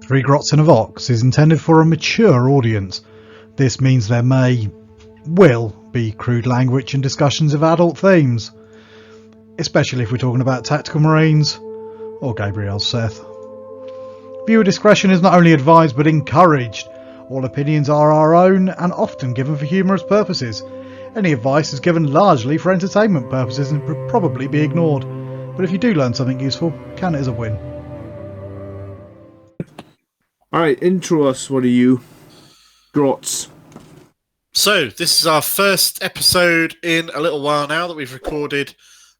Three Grots in a Vox is intended for a mature audience. This means there will be crude language and discussions of adult themes, especially if we're talking about Tactical Marines or Gabriel Seth. Viewer discretion is not only advised but encouraged. All opinions are our own and often given for humorous purposes. Any advice is given largely for entertainment purposes and would probably be ignored. But if you do learn something useful, count it as a win. Alright, intro us, what are you? Grots. So, this is our first episode in a little while now that we've recorded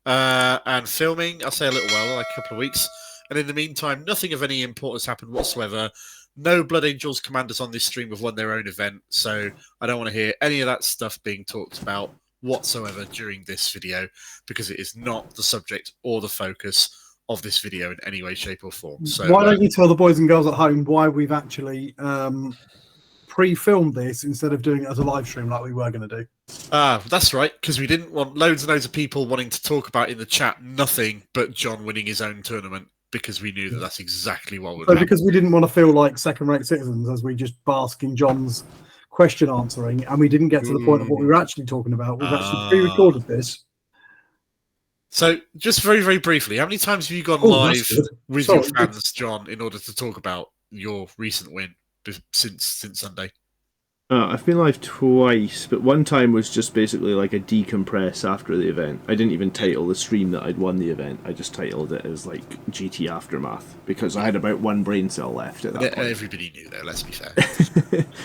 and filming. I'll say a little while, like a couple of weeks. And in the meantime, nothing of any importance happened whatsoever. No Blood Angels commanders on this stream have won their own event, so I don't want to hear any of that stuff being talked about whatsoever during this video, because it is not the subject or the focus of this video in any way, shape or form. So why don't you tell the boys and girls at home why we've actually pre-filmed this instead of doing it as a live stream like we were going to do? That's right, because we didn't want loads and loads of people wanting to talk about in the chat nothing but John winning his own tournament, because we knew that that's exactly what would happen. Because we didn't want to feel like second-rate citizens as we just bask in John's question answering, and we didn't get to the point of what we were actually talking about. We've actually pre-recorded this. So, just very, very briefly, how many times have you gone live with your fans, John, in order to talk about your recent win since Sunday? I've been live twice, but one time was just basically like a decompress after the event. I didn't even title the stream that I'd won the event. I just titled it as like GT Aftermath because I had about one brain cell left at that point. Everybody knew though, let's be fair.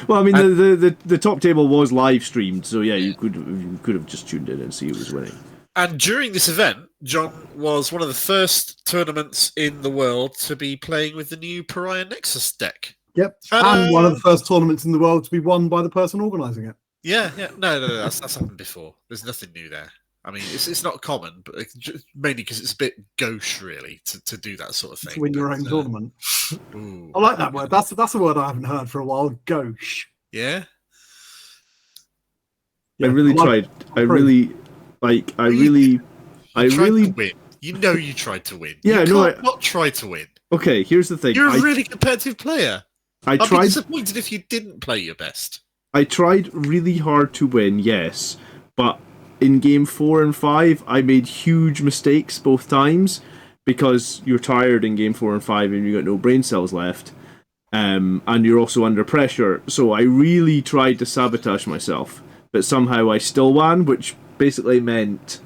Well, I mean, the top table was live streamed, so yeah, you could have just tuned in and see who was winning. And during this event, John was one of the first tournaments in the world to be playing with the new Pariah Nexus deck. Yep, and one of the firfirst tournaments in the world to be won by the person organising it. Yeah. No, that's happened before. There's nothing new there. I mean, it's not common, but mainly because it's a bit gauche, really, to do that sort of thing. To win your own tournament. Ooh. I like that word. That's a word I haven't heard for a while. Gauche. Yeah. I really tried. I really to win. You know you tried to win. Yeah, not try to win. Okay, here's the thing. You're a really competitive player. I'd tried, be disappointed if you didn't play your best. I tried really hard to win, yes, but in game 4 and 5, I made huge mistakes both times because you're tired in game 4 and 5 and you got no brain cells left, and you're also under pressure. So I really tried to sabotage myself, but somehow I still won, which basically meant...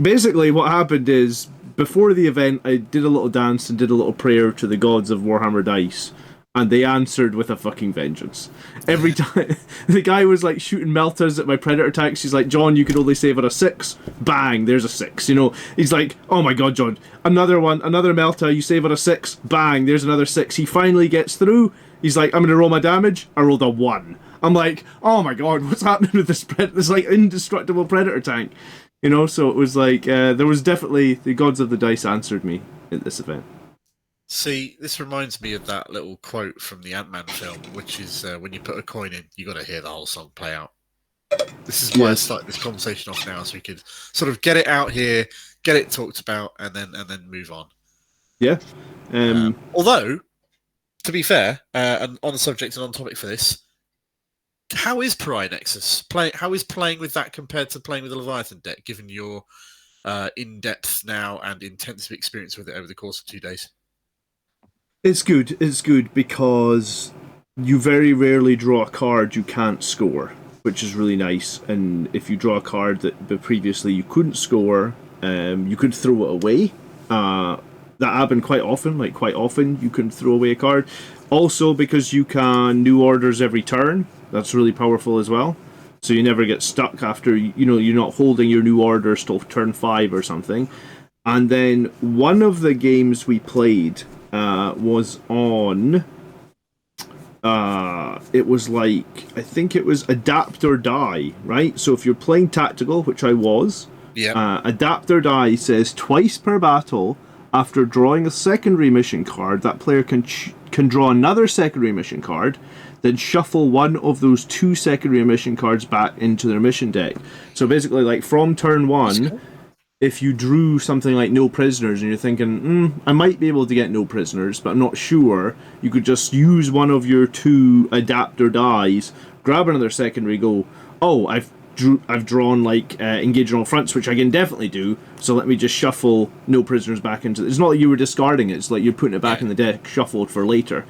Basically, what happened is, before the event, I did a little dance and did a little prayer to the gods of Warhammer Dice, and they answered with a fucking vengeance. Every time, the guy was like shooting meltas at my predator tanks. He's like, John, you can only save at a 6. Bang, there's a 6. You know, he's like, oh my god, John, another one, another melta, you save at a 6. Bang, there's another 6. He finally gets through. He's like, I'm going to roll my damage. I rolled a 1. I'm like, oh my god, what's happening with this like indestructible predator tank? You know, so it was like, there was definitely, the gods of the dice answered me at this event. See, this reminds me of that little quote from the Ant-Man film, which is, when you put a coin in, you got to hear the whole song play out. This is why I started this conversation off now, so we could sort of get it out here, get it talked about, and then move on. Yeah. Although, to be fair, and on the subject and on topic for this, how is Pariah Nexus? How is playing with that compared to playing with the Leviathan deck, given your in-depth now and intensive experience with it over the course of 2 days? It's good. It's good because you very rarely draw a card you can't score, which is really nice. And if you draw a card that previously you couldn't score, you could throw it away. That happened quite often. Like, quite often you can throw away a card. Also, because you can new orders every turn, that's really powerful as well. So you never get stuck after, you know, you're not holding your new orders till turn 5 or something. And then one of the games we played was on... it was like, I think it was Adapt or Die, right? So if you're playing Tactical, which I was, Adapt or Die says twice per battle, after drawing a secondary mission card, that player can draw another secondary mission card, then shuffle one of those 2 secondary mission cards back into their mission deck. So basically, like, from turn 1, if you drew something like no prisoners and you're thinking, I might be able to get no prisoners, but I'm not sure, you could just use one of your 2 adapter dies, grab another secondary, go, oh, I've drawn like engage on all fronts, which I can definitely do. So let me just shuffle no prisoners back into. It's not like you were discarding it; it's like you're putting it back in the deck, shuffled for later.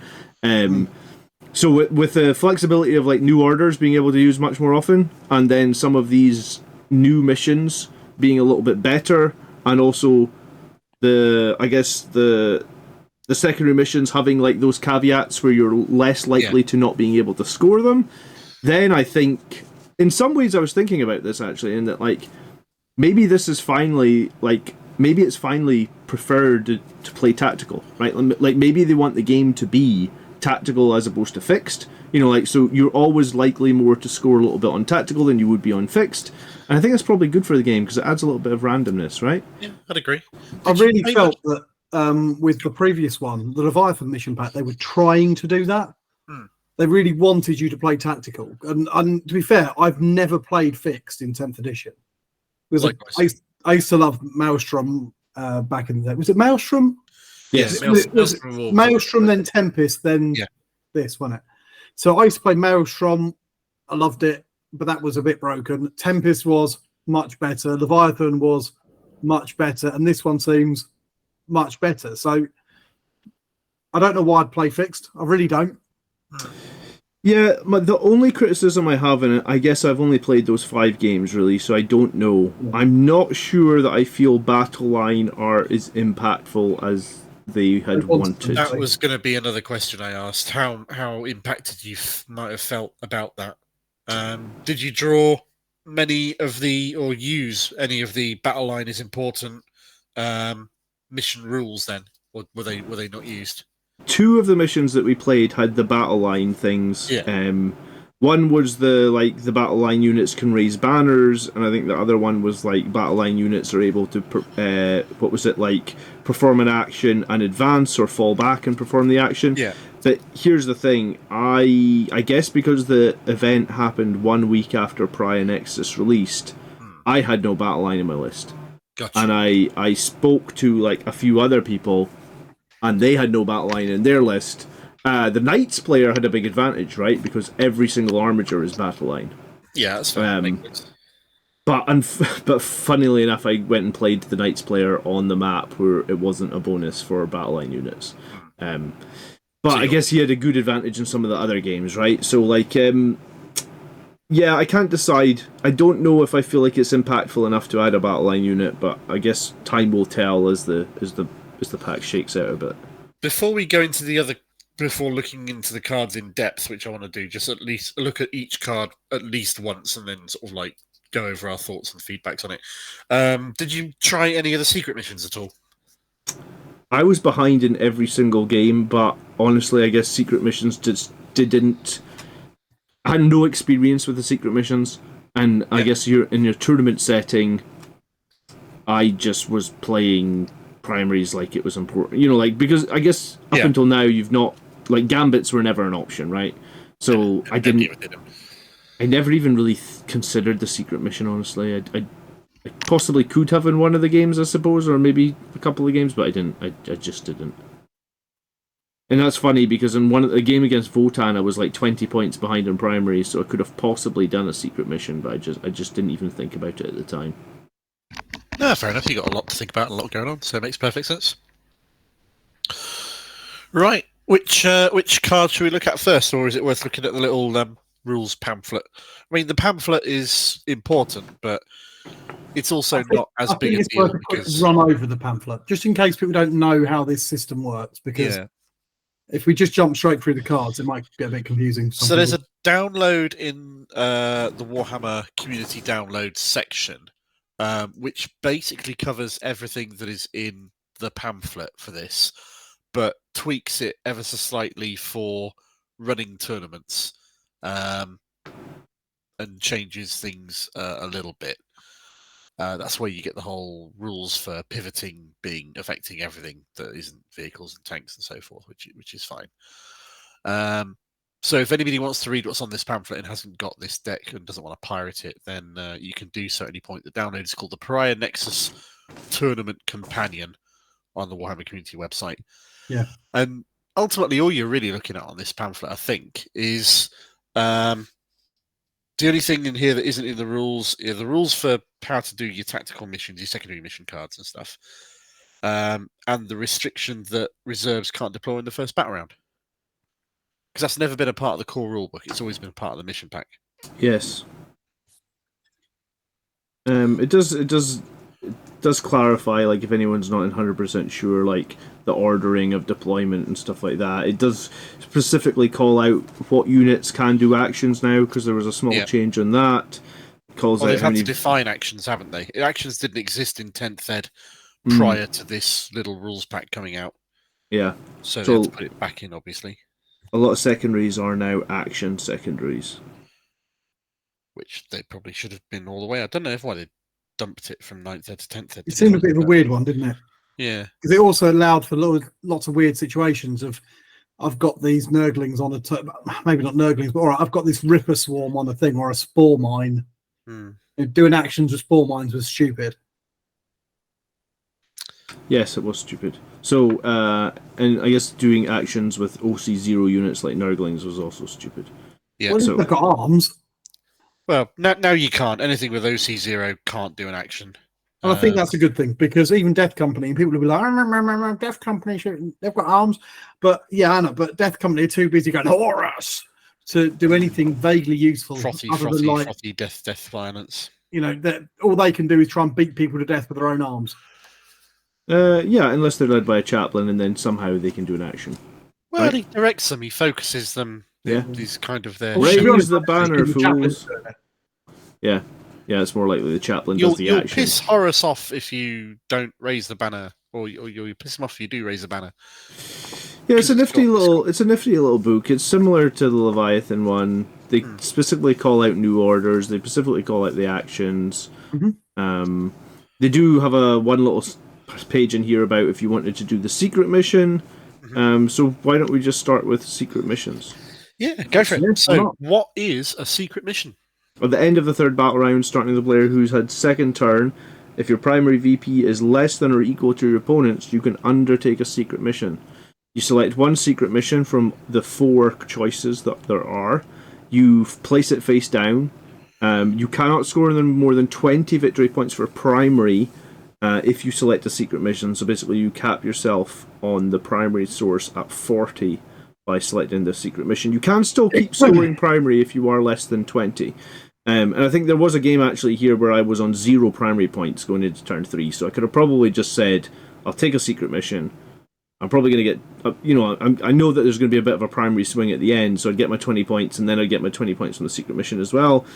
So with the flexibility of like new orders being able to use much more often, and then some of these new missions being a little bit better, and also the secondary missions having like those caveats where you're less likely to not being able to score them, then I think. In some ways, I was thinking about this actually, in that like maybe this is finally like maybe it's finally preferred to play tactical, right? Like maybe they want the game to be tactical as opposed to fixed. You know, like so you're always likely more to score a little bit on tactical than you would be on fixed, and I think that's probably good for the game because it adds a little bit of randomness, right? Yeah, I'd agree. I really felt that with the previous one, the Leviathan mission pack, they were trying to do that. They really wanted you to play tactical. And to be fair, I've never played fixed in 10th edition. I used to love Maelstrom back in the day. Was it Maelstrom? Yes. Maelstrom, then Tempest, then this, wasn't it? So I used to play Maelstrom. I loved it, but that was a bit broken. Tempest was much better. Leviathan was much better. And this one seems much better. So I don't know why I'd play fixed. I really don't. Yeah, the only criticism I have in it, I guess I've only played those 5 games really, so I don't know. I'm not sure that I feel Battle Line are as impactful as they had wanted. That was going to be another question I asked. How impacted you might have felt about that? Did you draw many of the, or use any of the Battle Line is important mission rules then, or were they not used? 2 of the missions that we played had the battle line things. One was the battle line units can raise banners, and I think the other one was like battle line units are able to perform an action and advance or fall back and perform the action. But here's the thing, I guess because the event happened 1 week after Pariah Nexus released, I had no battle line in my list. Gotcha. And I spoke to like a few other people, and they had no battle line in their list. The Knights player had a big advantage, right? Because every single armature is battle line. Yeah, that's fine. But funnily enough, I went and played the Knights player on the map where it wasn't a bonus for battle line units. But I guess he had a good advantage in some of the other games, right? So like, yeah, I can't decide. I don't know if I feel like it's impactful enough to add a battle line unit, but I guess time will tell as the pack shakes out a bit. Before looking into the cards in depth, which I want to do, just at least look at each card at least once and then sort of like go over our thoughts and feedbacks on it. Did you try any of the secret missions at all? I was behind in every single game, but honestly, I guess secret missions just didn't. I had no experience with the secret missions, and I guess you're in your tournament setting. I just was playing primaries like it was important, you know, like because I guess up until now you've not like gambits were never an option, right? So I never even really considered the secret mission. Honestly, I possibly could have in one of the games, I suppose, or maybe a couple of games, but I didn't. I just didn't. And that's funny because in a game against Votan, I was like 20 points behind in primary, so I could have possibly done a secret mission, but I just didn't even think about it at the time. No, fair enough. You got a lot to think about, and a lot going on, so it makes perfect sense. Right, which card should we look at first, or is it worth looking at the little rules pamphlet? I mean, the pamphlet is important, but it's also not as big a deal. Because run over the pamphlet, just in case people don't know how this system works, because if we just jump straight through the cards, it might get a bit confusing. So there's a download in the Warhammer community download section, which basically covers everything that is in the pamphlet for this, but tweaks it ever so slightly for running tournaments, and changes things a little bit. That's where you get the whole rules for pivoting affecting everything that isn't vehicles and tanks and so forth, which is fine. So if anybody wants to read what's on this pamphlet and hasn't got this deck and doesn't want to pirate it, then you can do so at any point. The download is called the Pariah Nexus Tournament Companion on the Warhammer community website. Yeah. And ultimately, all you're really looking at on this pamphlet, I think, is the only thing in here that isn't in the rules are the rules for how to do your tactical missions, your secondary mission cards and stuff, and the restriction that reserves can't deploy in the first battle round. Because that's never been a part of the core rulebook. It's always been a part of the mission pack. Yes. It does clarify, like, if anyone's not 100% sure, like, the ordering of deployment and stuff like that. It does specifically call out what units can do actions now, because there was a small change on that. They've had to define actions, haven't they? Actions didn't exist in 10th Ed prior to this little rules pack coming out. Yeah. So they had to put it back in, obviously. A lot of secondaries are now action secondaries. Which they probably should have been all the way. I don't know why they dumped it from 9th Ed to 10th Ed. It seemed a bit of a weird one, didn't it? Yeah. Because it also allowed for lots of weird situations of, I've got these Nurglings on maybe not Nurglings, but all right, I've got this Ripper Swarm on a thing or a Spore Mine. Doing actions with Spore Mines was stupid. Yes, it was stupid. So, and I guess doing actions with OC0 units like Nurglings was also stupid. Yeah. Well, so they've got arms. Well, now you can't. Anything with OC0 can't do an action. And I think that's a good thing, because even Death Company, people will be like, Death Company, they've got arms. But yeah, I know, but Death Company are too busy going, Horus, to do anything vaguely useful. Frothy death violence. You know, all they can do is try and beat people to death with their own arms. Yeah, unless they're led by a chaplain, and then somehow they can do an action. Well, he directs them, he focuses them. Yeah. He's kind of there. Raise the banner, fools. Yeah. Yeah, it's more likely the chaplain does the action. You'll piss Horus off if you don't raise the banner, or you'll piss him off if you do raise the banner. Yeah, it's a nifty little book. It's similar to the Leviathan one. They specifically call out new orders. They specifically call out the actions. They do have one little page in here about if you wanted to do the secret mission. So why don't we just start with secret missions? Yeah, go for it. So, what is a secret mission? At the end of the third battle round, starting the player who's had second turn, if your primary VP is less than or equal to your opponent's, you can undertake a secret mission. You select one secret mission from the 4 choices that there are. You place it face down. You cannot score more than 20 victory points for primary if you select a secret mission. So basically you cap yourself on the primary source at 40 by selecting the secret mission. You can still keep scoring primary if you are less than 20. And I think there was a game actually here where I was on 0 primary points going into turn 3, so I could have probably just said, I'll take a secret mission. I'm probably going to get, I know that there's going to be a bit of a primary swing at the end, so I'd get my 20 points, and then I'd get my 20 points from the secret mission as well.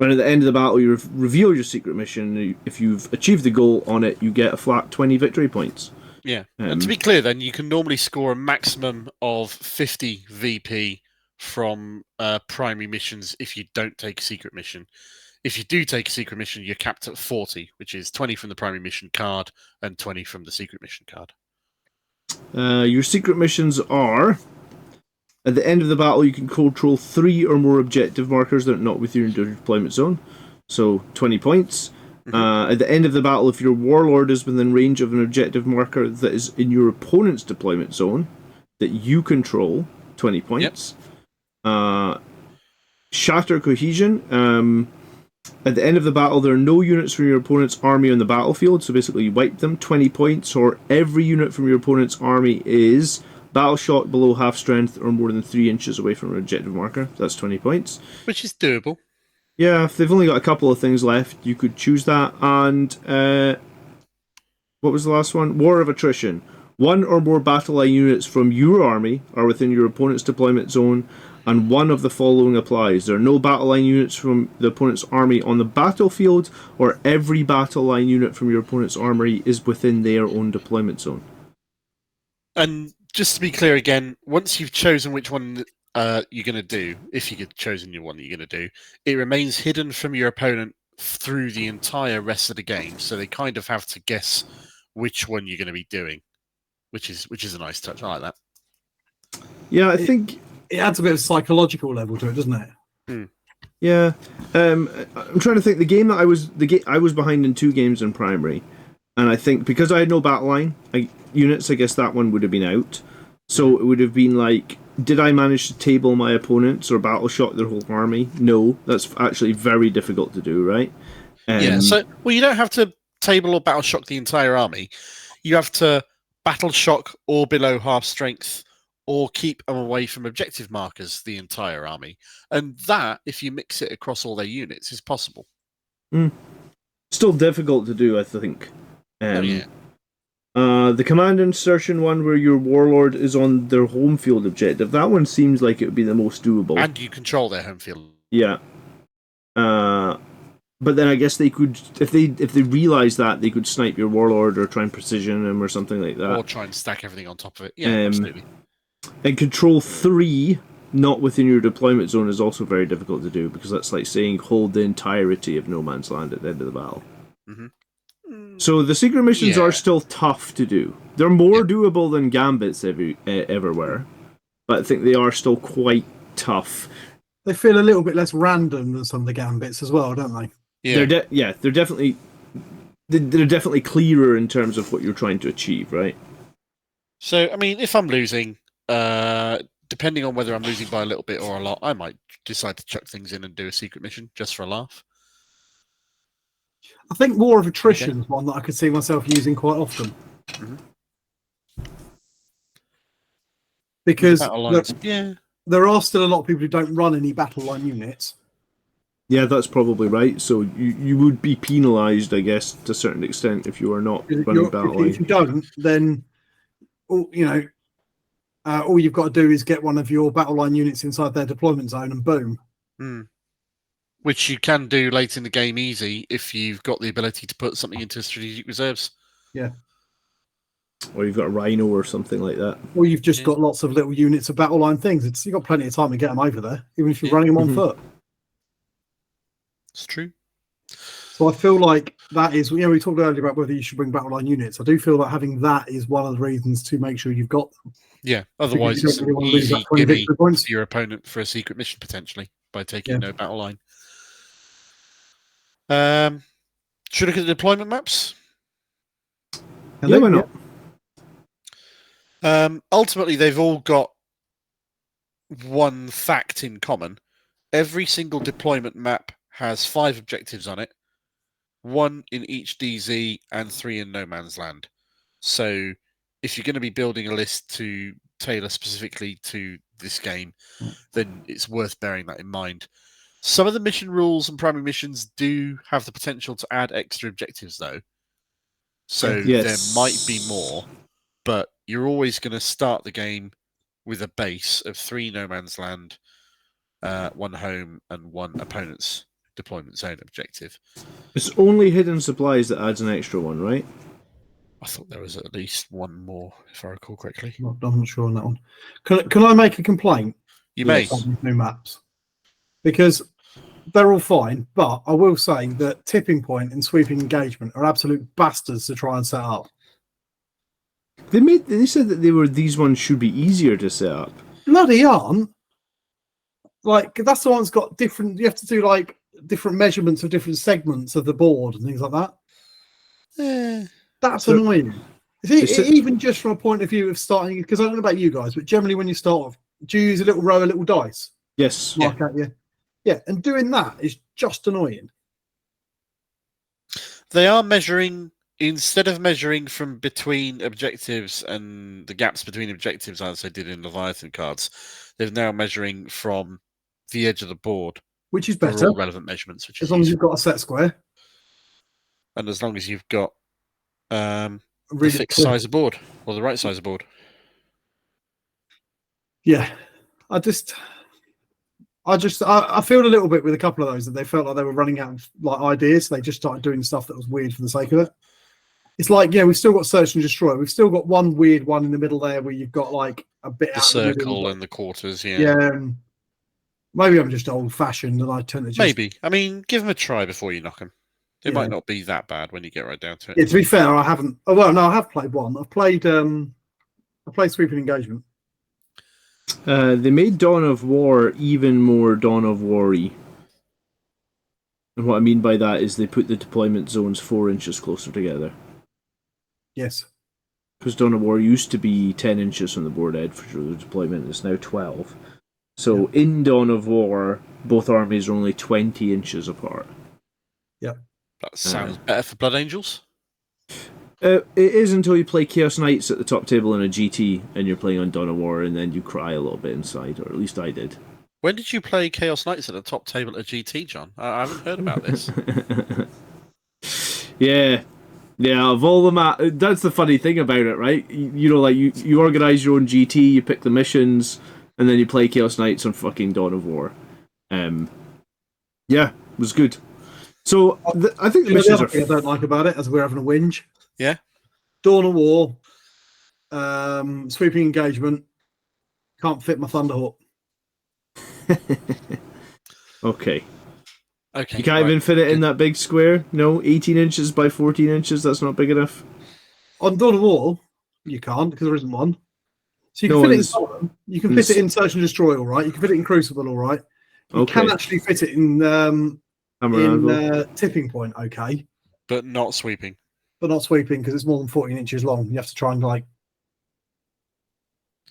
And at the end of the battle, you reveal your secret mission. If you've achieved the goal on it, you get a flat 20 victory points. Yeah, and to be clear then, you can normally score a maximum of 50 VP from primary missions if you don't take a secret mission. If you do take a secret mission, you're capped at 40, which is 20 from the primary mission card and 20 from the secret mission card. Your secret missions are, at the end of the battle, you can control 3 or more objective markers that are not within your deployment zone, so 20 points. At the end of the battle, if your warlord is within range of an objective marker that is in your opponent's deployment zone that you control, 20 points. Shatter cohesion. At the end of the battle, there are no units from your opponent's army on the battlefield, so basically you wipe them, 20 points, or every unit from your opponent's army is battle shock below half strength or more than 3 inches away from an objective marker. That's 20 points. Which is doable. Yeah, if they've only got a couple of things left, you could choose that. And what was the last one? War of Attrition. 1 or more battle line units from your army are within your opponent's deployment zone, and one of the following applies. There are no battle line units from the opponent's army on the battlefield, or every battle line unit from your opponent's army is within their own deployment zone. And just to be clear again, once you've chosen which one you're going to do, if you've chosen your one that you're going to do, it remains hidden from your opponent through the entire rest of the game. So they kind of have to guess which one you're going to be doing, which is a nice touch. I like that. Yeah, I think it adds a bit of psychological level to it, doesn't it? Yeah, I'm trying to think. The game that I was behind in 2 games in primary, and I think because I had no battle line units, I guess that one would have been out. So it would have been like, did I manage to table my opponents or battle shock their whole army? No, that's actually very difficult to do, right? Yeah. So, well, you don't have to table or battle shock the entire army. You have to battle shock or below half strength, or keep them away from objective markers the entire army. And that, if you mix it across all their units, is possible. Still difficult to do, I think. Yeah. The command insertion one where your warlord is on their home field objective, that one seems like it would be the most doable. And you control their home field. Yeah. But then I guess they could, if they realize that, they could snipe your warlord or try and precision him or something like that. Or try and stack everything on top of it. Yeah, absolutely. And control 3, not within your deployment zone, is also very difficult to do, because that's like saying hold the entirety of no man's land at the end of the battle. So the secret missions are still tough to do. They're more doable than Gambits ever were, but I think they are still quite tough. They feel a little bit less random than some of the Gambits as well, don't they? Yeah, they're definitely clearer in terms of what you're trying to achieve, right? So, I mean, if I'm losing, depending on whether I'm losing by a little bit or a lot, I might decide to chuck things in and do a secret mission just for a laugh. I think War of Attrition is one that I could see myself using quite often. Because there are still a lot of people who don't run any battle line units. Yeah, that's probably right. So you would be penalised, I guess, to a certain extent if you are not running battle line. If you don't, then all you've got to do is get one of your battle line units inside their deployment zone and boom. Which you can do late in the game easy if you've got the ability to put something into strategic reserves. Yeah. Or you've got a Rhino or something like that. Or you've just got lots of little units of battle line things. You've got plenty of time to get them over there, even if you're running them on foot. It's true. So I feel like that is, we talked earlier about whether you should bring battle line units. I do feel like having that is one of the reasons to make sure you've got them. Yeah, otherwise it's an easy gimme to your opponent for a secret mission potentially by taking no battle line. Should we look at the deployment maps? Yeah, why not? Ultimately, they've all got one fact in common. Every single deployment map has 5 objectives on it, 1 in each DZ and 3 in no man's land. So if you're going to be building a list to tailor specifically to this game, then it's worth bearing that in mind. Some of the mission rules and primary missions do have the potential to add extra objectives, though. So there might be more, but you're always going to start the game with a base of 3 no man's land, 1 home, and 1 opponent's deployment zone objective. It's only hidden supplies that adds an extra one, right? I thought there was at least 1 more, if I recall correctly. I'm not sure on that one. Can I make a complaint? You may. On new maps, because they're all fine, but I will say that Tipping Point and Sweeping Engagement are absolute bastards to try and set up. They said that these ones should be easier to set up. Bloody aren't. Like, that's the one that's got different. You have to do like different measurements of different segments of the board and things like that. That's annoying. Even just from a point of view of starting, because I don't know about you guys, but generally when you start off, do you use a little row of little dice? Yes. Mark at you. Yeah, and doing that is just annoying. They are measuring, instead of measuring from between objectives and the gaps between objectives, as they did in Leviathan cards, they're now measuring from the edge of the board. Which is better. All relevant measurements. Which as long as you've got a set square. And as long as you've got the fixed size of board, or the right size of board. Yeah. I feel a little bit with a couple of those that they felt like they were running out of like ideas. So they just started doing stuff that was weird for the sake of it. It's like, we've still got Search and Destroy. We've still got one weird one in the middle there where you've got like a bit the out circle and the quarters. Yeah. Maybe I'm just old fashioned and I tend to just... Maybe. I mean, give them a try before you knock them. It might not be that bad when you get right down to it. Yeah, to be fair, I haven't. Oh well, no, I have played one. I've played Sweeping Engagement. They made Dawn of War even more Dawn of War-y. And what I mean by that is they put the deployment zones 4 inches closer together. Yes. Because Dawn of War used to be 10 inches from the board edge for the deployment, it's now 12. So in Dawn of War, both armies are only 20 inches apart. Yep. That sounds better for Blood Angels. It is until you play Chaos Knights at the top table in a GT and you're playing on Dawn of War, and then you cry a little bit inside, or at least I did. When did you play Chaos Knights at the top table at GT, John? I haven't heard about this. Yeah, of all the that's the funny thing about it, right? You know, like you organize your own GT, you pick the missions, and then you play Chaos Knights on fucking Dawn of War. Yeah, it was good. So I think the missions I don't like about it, as we're having a whinge. Yeah. Dawn of War, sweeping engagement, can't fit my Thunderhawk. Okay. Okay. You can't even fit it in that big square? No? 18 inches by 14 inches? That's not big enough? On Dawn of War, you can't, because there isn't one. So you can fit it in Solomon. You can fit it in Search and Destroy, all right. You can fit it in Crucible, all right. You can actually fit it in Tipping Point, okay. But not sweeping. But not sweeping, because it's more than 14 inches long. You have to try and, like...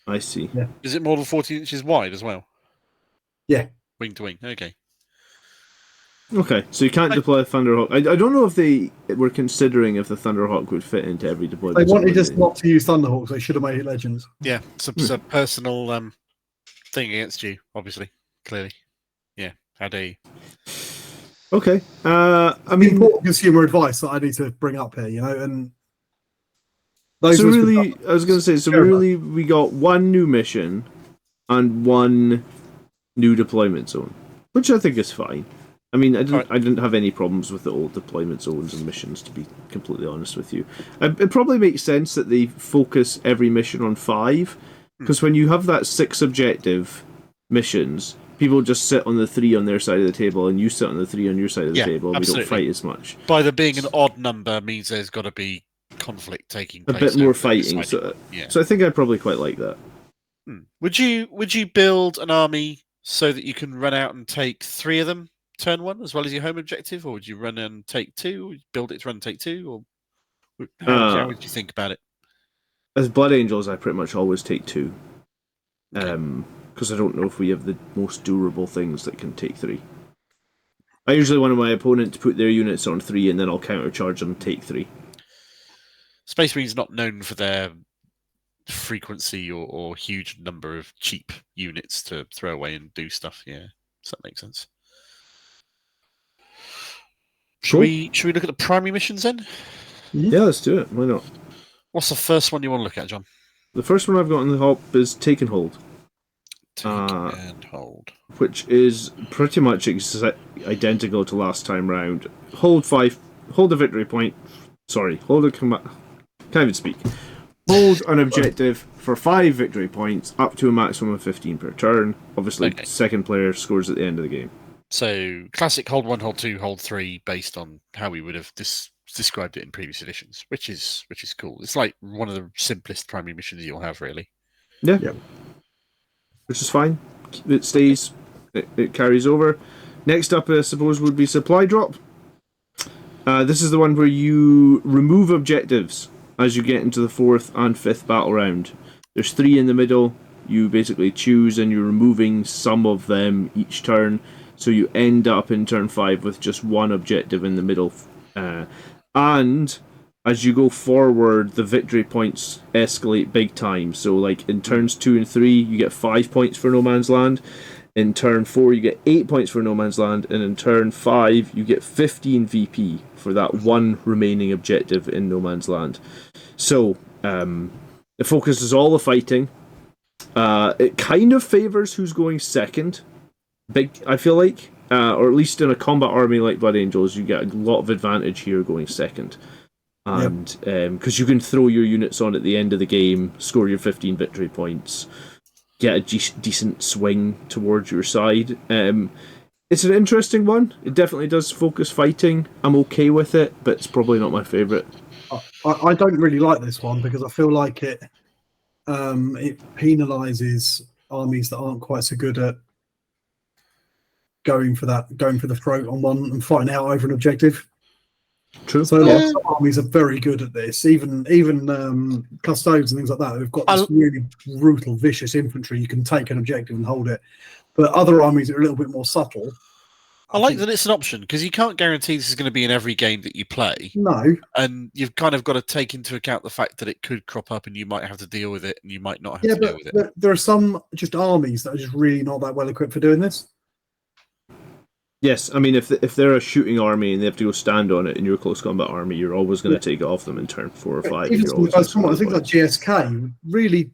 I see. Yeah. Is it more than 14 inches wide as well? Yeah. Wing to wing, okay. Okay, so you can't deploy a Thunderhawk. I don't know if they were considering if the Thunderhawk would fit into every deployment. They wanted us not to use Thunderhawks. They should have made it Legends. Yeah, it's a personal thing against you, obviously, clearly. Yeah, how dare you? Okay, I mean, important consumer advice that I need to bring up here, you know, and those. So really, I was going to say, so really, we got one new mission and one new deployment zone, which I think is fine. I mean, I didn't have any problems with the old deployment zones and missions, to be completely honest with you. It probably makes sense that they focus every mission on 5, because when you have that 6 objective missions, people just sit on the 3 on their side of the table, and you sit on the 3 on your side of the table, and we don't fight as much. By there being an odd number means there's got to be conflict taking place. A bit more fighting, so I think I probably quite like that. Would you build an army so that you can run out and take 3 of them turn 1 as well as your home objective, or would you run and take 2, or build it to run and take 2, or how would you think about it? As Blood Angels, I pretty much always take 2. Because I don't know if we have the most durable things that can take 3. I usually want my opponent to put their units on 3, and then I'll countercharge them and take 3. Space Marine's not known for their frequency or huge number of cheap units to throw away and do stuff. Yeah, does that make sense? Should we look at the primary missions then? Yeah, let's do it. Why not? What's the first one you want to look at, John? The first one I've got on the hop is Take and Hold. Take and Hold. Which is pretty much identical to last time round. Hold a victory point. Sorry, can't even speak. Hold an objective for 5 victory points, up to a maximum of 15 per turn. Obviously, second player scores at the end of the game. So, classic hold 1, hold 2, hold 3, based on how we would have described it in previous editions, which is cool. It's like one of the simplest primary missions you'll have, really. Yeah. Which is fine. It stays. It carries over. Next up, I suppose, would be Supply Drop. This is the one where you remove objectives as you get into the 4th and 5th battle round. There's 3 in the middle. You basically choose, and you're removing some of them each turn. So you end up in turn 5 with just 1 objective in the middle. And as you go forward, the victory points escalate big time. So like in turns 2 and 3, you get 5 points for No Man's Land. In turn 4, you get 8 points for No Man's Land. And in turn 5, you get 15 VP for that 1 remaining objective in No Man's Land. So it focuses all the fighting. It kind of favours who's going second. I feel like, or at least in a combat army like Blood Angels, you get a lot of advantage here going second, and because you can throw your units on at the end of the game, score your 15 victory points, get a decent swing towards your side. It's an interesting one. It definitely does focus fighting. I'm okay with it, but it's probably not my favourite. I don't really like this one because I feel like it penalises armies that aren't quite so good at going for the throat on one and fighting out over an objective. True. So some armies are very good at this. Even custodes and things like that. They've got this really brutal, vicious infantry. You can take an objective and hold it. But other armies are a little bit more subtle. I like that it's an option, because you can't guarantee this is going to be in every game that you play. No. And you've kind of got to take into account the fact that it could crop up and you might have to deal with it and you might not have to deal with it. There are some just armies that are just really not that well equipped for doing this. Yes, I mean, if they're a shooting army and they have to go stand on it in your close combat army, you're always going to take it off them in turn 4 or 5. Even some guys, I think like GSK, really,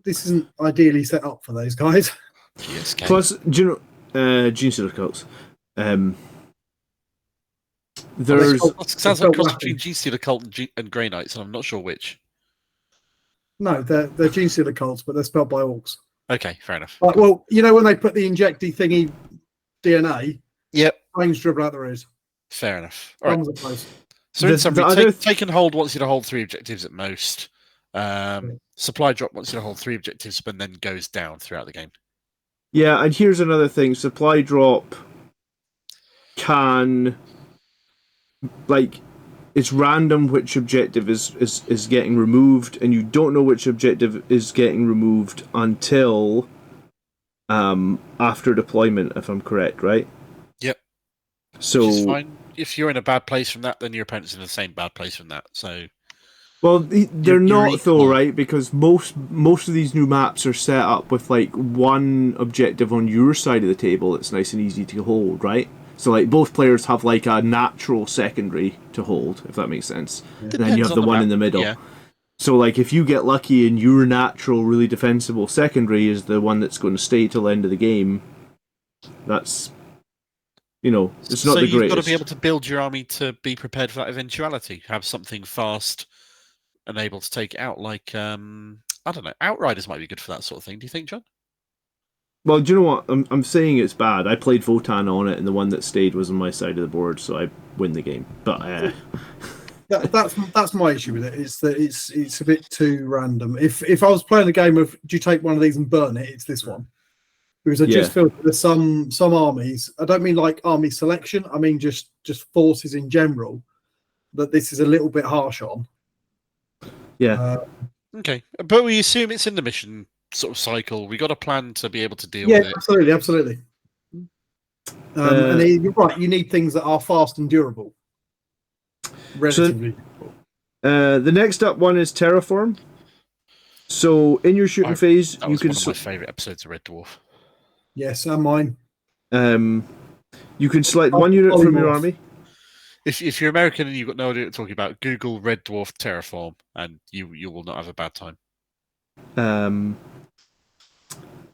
this isn't ideally set up for those guys. GSK. Plus, do you know, Gene Stealer cults. There's sounds like cross between Gene Stealer cult and Grey Knights, and I'm not sure which. No, they're Gene Stealer cults, but they're spelled by orcs. Okay, fair enough. Well, you know when they put the injecty thingy DNA. Yep. Flames dribble out there is. Fair enough. All right. Close. So in summary, take and hold wants you to hold 3 objectives at most. Supply drop wants you to hold 3 objectives, but then goes down throughout the game. Yeah, and here's another thing. Supply drop can... it's random which objective is getting removed, and you don't know which objective is getting removed until after deployment, if I'm correct, right? Yep. So which is fine. If you're in a bad place from that, then your opponent's in the same bad place from that. So, well, they're not though, right? Because most of these new maps are set up with one objective on your side of the table that's nice and easy to hold, right? So both players have a natural secondary to hold, if that makes sense. And then you have the one in the middle. Yeah. So if you get lucky and your natural, really defensible secondary is the one that's going to stay till the end of the game, that's, it's not the greatest. So you've got to be able to build your army to be prepared for that eventuality. Have something fast and able to take it out. I don't know, Outriders might be good for that sort of thing. Do you think, John? Well, do you know what? I'm saying it's bad. I played Votan on it, and the one that stayed was on my side of the board, so I win the game. But that's my issue with it. Is that it's a bit too random. If I was playing a game of do you take one of these and burn it, it's this one. Because I just feel that there's some armies. I don't mean army selection. I mean just forces in general. That this is a little bit harsh on. Yeah. Okay, but we assume it's in the mission sort of cycle. We got a plan to be able to deal with it. Yeah, absolutely. And you're right. You need things that are fast and durable. Relatively. So, the next up one is Terraform. So in your shooting phase, you can. One of my favourite episodes of Red Dwarf. Yes, and mine. You can select one unit from your army. If you're American and you've got no idea what you're talking about, Google Red Dwarf Terraform, and you will not have a bad time.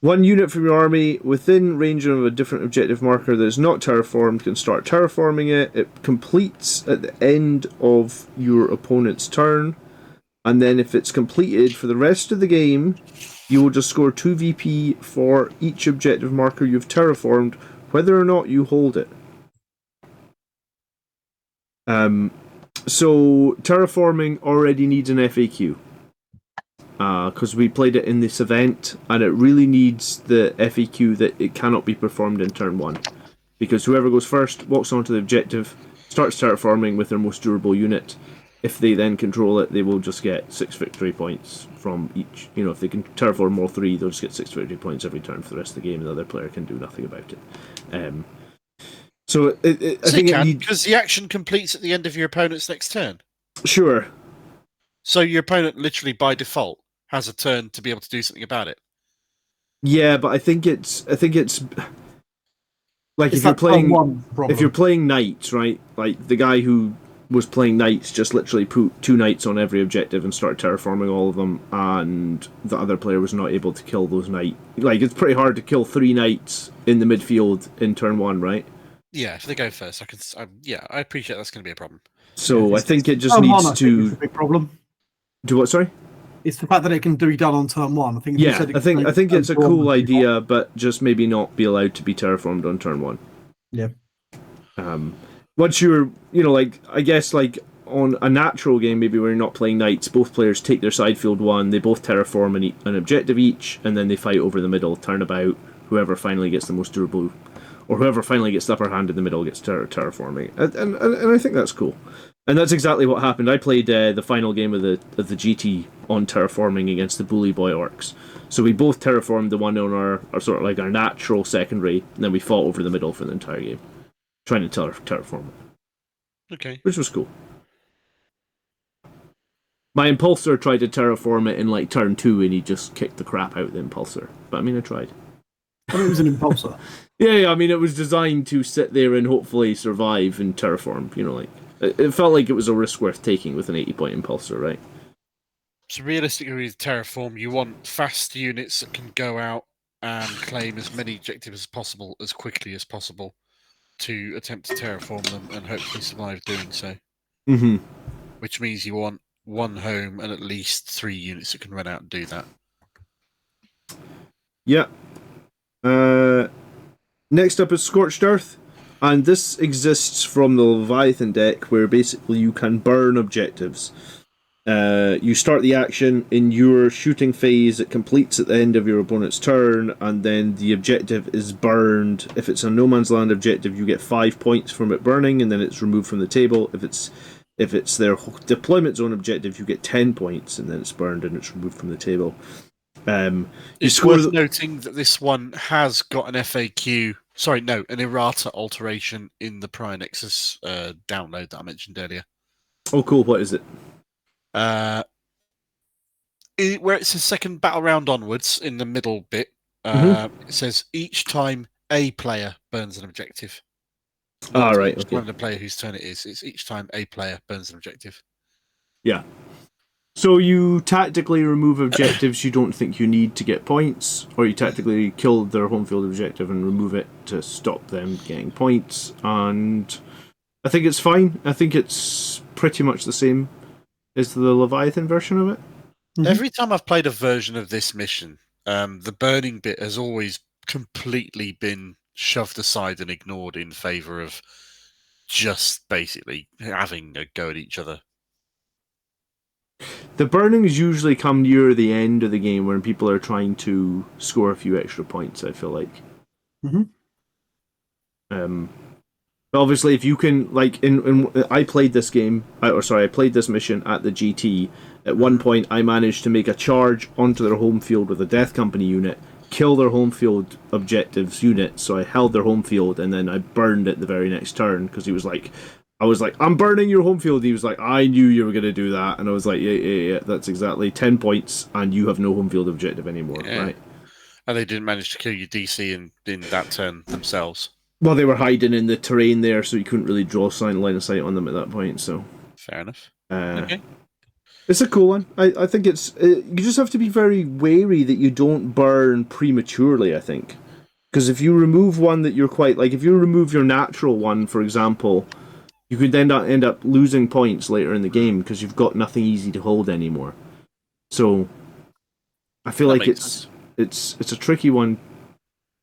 One unit from your army within range of a different objective marker that is not terraformed can start terraforming it. It completes at the end of your opponent's turn, and then if it's completed for the rest of the game, you will just score 2 VP for each objective marker you've terraformed, whether or not you hold it. So terraforming already needs an FAQ. Because we played it in this event, and it really needs the FAQ that it cannot be performed in turn 1. Because whoever goes first walks onto the objective, starts terraforming with their most durable unit. If they then control it, they will just get 6 victory points from each. If they can terraform all 3, they'll just get 6 victory points every turn for the rest of the game, and the other player can do nothing about it. So I think it needs... Because the action completes at the end of your opponent's next turn. Sure. So your opponent literally by default has a turn to be able to do something about it. Yeah, but I think it's if you're playing knights, right? The guy who was playing knights just literally put 2 knights on every objective and started terraforming all of them, and the other player was not able to kill those knights. It's pretty hard to kill 3 knights in the midfield in turn 1, right? Yeah, if they go first, I appreciate that's going to be a problem. So I think it just needs to. It's a big problem. Do what? Sorry. It's the fact that it can be done on turn 1. I think. I think it's a cool idea, but just maybe not be allowed to be terraformed on turn 1. Yeah. Once you're, I guess on a natural game, maybe where you're not playing knights, both players take their side field 1, they both terraform an objective each, and then they fight over the middle, turnabout. Whoever finally gets the most durable, or whoever finally gets the upper hand in the middle gets terraforming. And I think that's cool. And that's exactly what happened. I played the final game of the GT on terraforming against the Bully Boy Orcs. So we both terraformed the one on our sort of like our natural secondary, and then we fought over the middle for the entire game, trying to terraform it. Okay. Which was cool. My Impulsor tried to terraform it in like turn 2, and he just kicked the crap out of the Impulsor. But I mean, I tried. I mean, it was an Impulsor. Yeah, I mean, it was designed to sit there and hopefully survive and terraform. You know, like it felt like it was a risk worth taking with an 80-point Impulsor, right? So realistically, with Terraform, you want fast units that can go out and claim as many objectives as possible, as quickly as possible, to attempt to terraform them and hopefully survive doing so. Mm-hmm. Which means you want 1 home and at least 3 units that can run out and do that. Yeah. Next up is Scorched Earth, and this exists from the Leviathan deck, where basically you can burn objectives. You start the action in your shooting phase, it completes at the end of your opponent's turn, and then the objective is burned. If it's a no man's land objective, you get 5 points from it burning, and then it's removed from the table. If it's their deployment zone objective, you get 10 points, and then it's burned and it's removed from the table. It's worth noting that this one has got an FAQ. Sorry, no, an errata alteration in the Pariah Nexus download that I mentioned earlier. Oh, cool. What is it? Where it says second battle round onwards in the middle bit, it says each time a player burns an objective. Right. Each Okay. time the player whose turn it is, it's each time a player burns an objective. Yeah. So you tactically remove objectives you don't think you need to get points, or you tactically kill their home field objective and remove it to stop them getting points, and I think it's fine. I think it's pretty much the same as the Leviathan version of it. Mm-hmm. Every time I've played a version of this mission, the burning bit has always completely been shoved aside and ignored in favour of just basically having a go at each other. The burnings usually come near the end of the game when people are trying to score a few extra points, I feel like. Mm-hmm. But obviously, if you can, like, I played this game, I played this mission at the GT. At one point, I managed to make a charge onto their home field with a Death Company unit, kill their home field objectives unit, so I held their home field, and then I burned it the very next turn, because I was like, I'm burning your home field. He was like, I knew you were going to do that. And I was like, yeah, that's exactly 10 points, and you have no home field objective anymore, right? And they didn't manage to kill your DC in that turn themselves. Well, they were hiding in the terrain there, so you couldn't really draw line of sight on them at that point, so... Fair enough. Okay. It's a cool one. I think it's... you just have to be very wary that you don't burn prematurely, I think. Because if you remove one that you're quite... Like, if you remove your natural one, for example... You could then end up losing points later in the game because you've got nothing easy to hold anymore. So, I feel like it's a tricky one.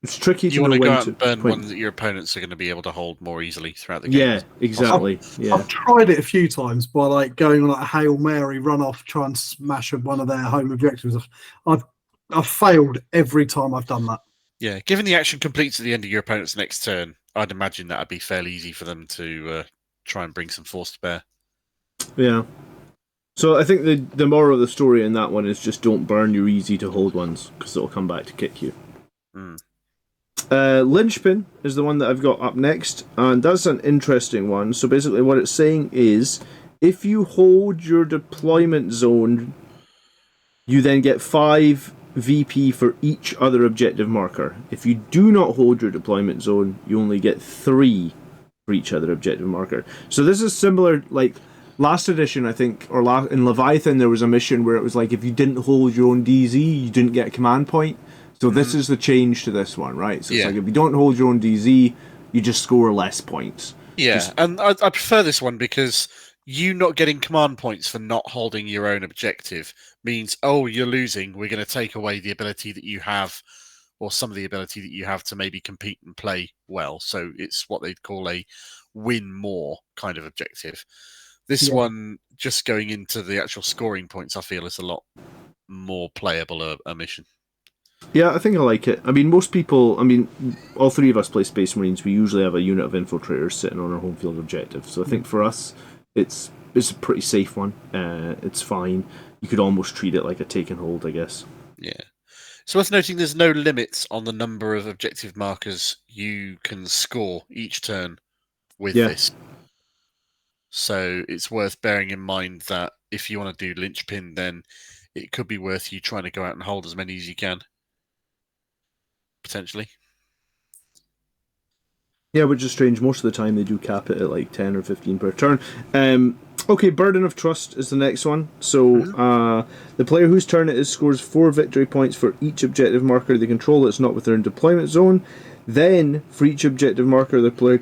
It's tricky to know when to... You want to go out and burn one that your opponents are going to be able to hold more easily throughout the game. Yeah, exactly. I've tried it a few times by like going on like a Hail Mary, run off, try and smash one of their home objectives. I've failed every time I've done that. Yeah, given the action completes at the end of your opponent's next turn, I'd imagine that would be fairly easy for them to... try and bring some force to bear. Yeah. So I think the moral of the story in that one is just don't burn your easy to hold ones, because it'll come back to kick you. Linchpin is the one that I've got up next, and that's an interesting one. So basically what it's saying is, if you hold your deployment zone, you then get 5 VP for each other objective marker. If you do not hold your deployment zone, you only get 3 for each other objective marker. So this is similar, like last edition, I think, or in Leviathan there was a mission where it was like if you didn't hold your own DZ, you didn't get a command point. So this is the change to this one, right? So it's like if you don't hold your own DZ, you just score less points. Yeah, and I prefer this one because you not getting command points for not holding your own objective means, oh, you're losing, we're going to take away the ability that you have, or some of the ability that you have to maybe compete and play well. So it's what they'd call a win more kind of objective. This one, just going into the actual scoring points, I feel is a lot more playable a mission. Yeah, I think I like it. I mean, most people, all three of us play Space Marines. We usually have a unit of infiltrators sitting on our home field objective. So I think for us, it's a pretty safe one. It's fine. You could almost treat it like a take and hold, I guess. Yeah. It's worth noting there's no limits on the number of objective markers you can score each turn with this. So it's worth bearing in mind that if you want to do linchpin, then it could be worth you trying to go out and hold as many as you can. Potentially. Yeah, which is strange. Most of the time they do cap it at like 10 or 15 per turn. Okay, Burden of Trust is the next one. So the player whose turn it is scores 4 victory points for each objective marker they control that's not within deployment zone. Then, for each objective marker the player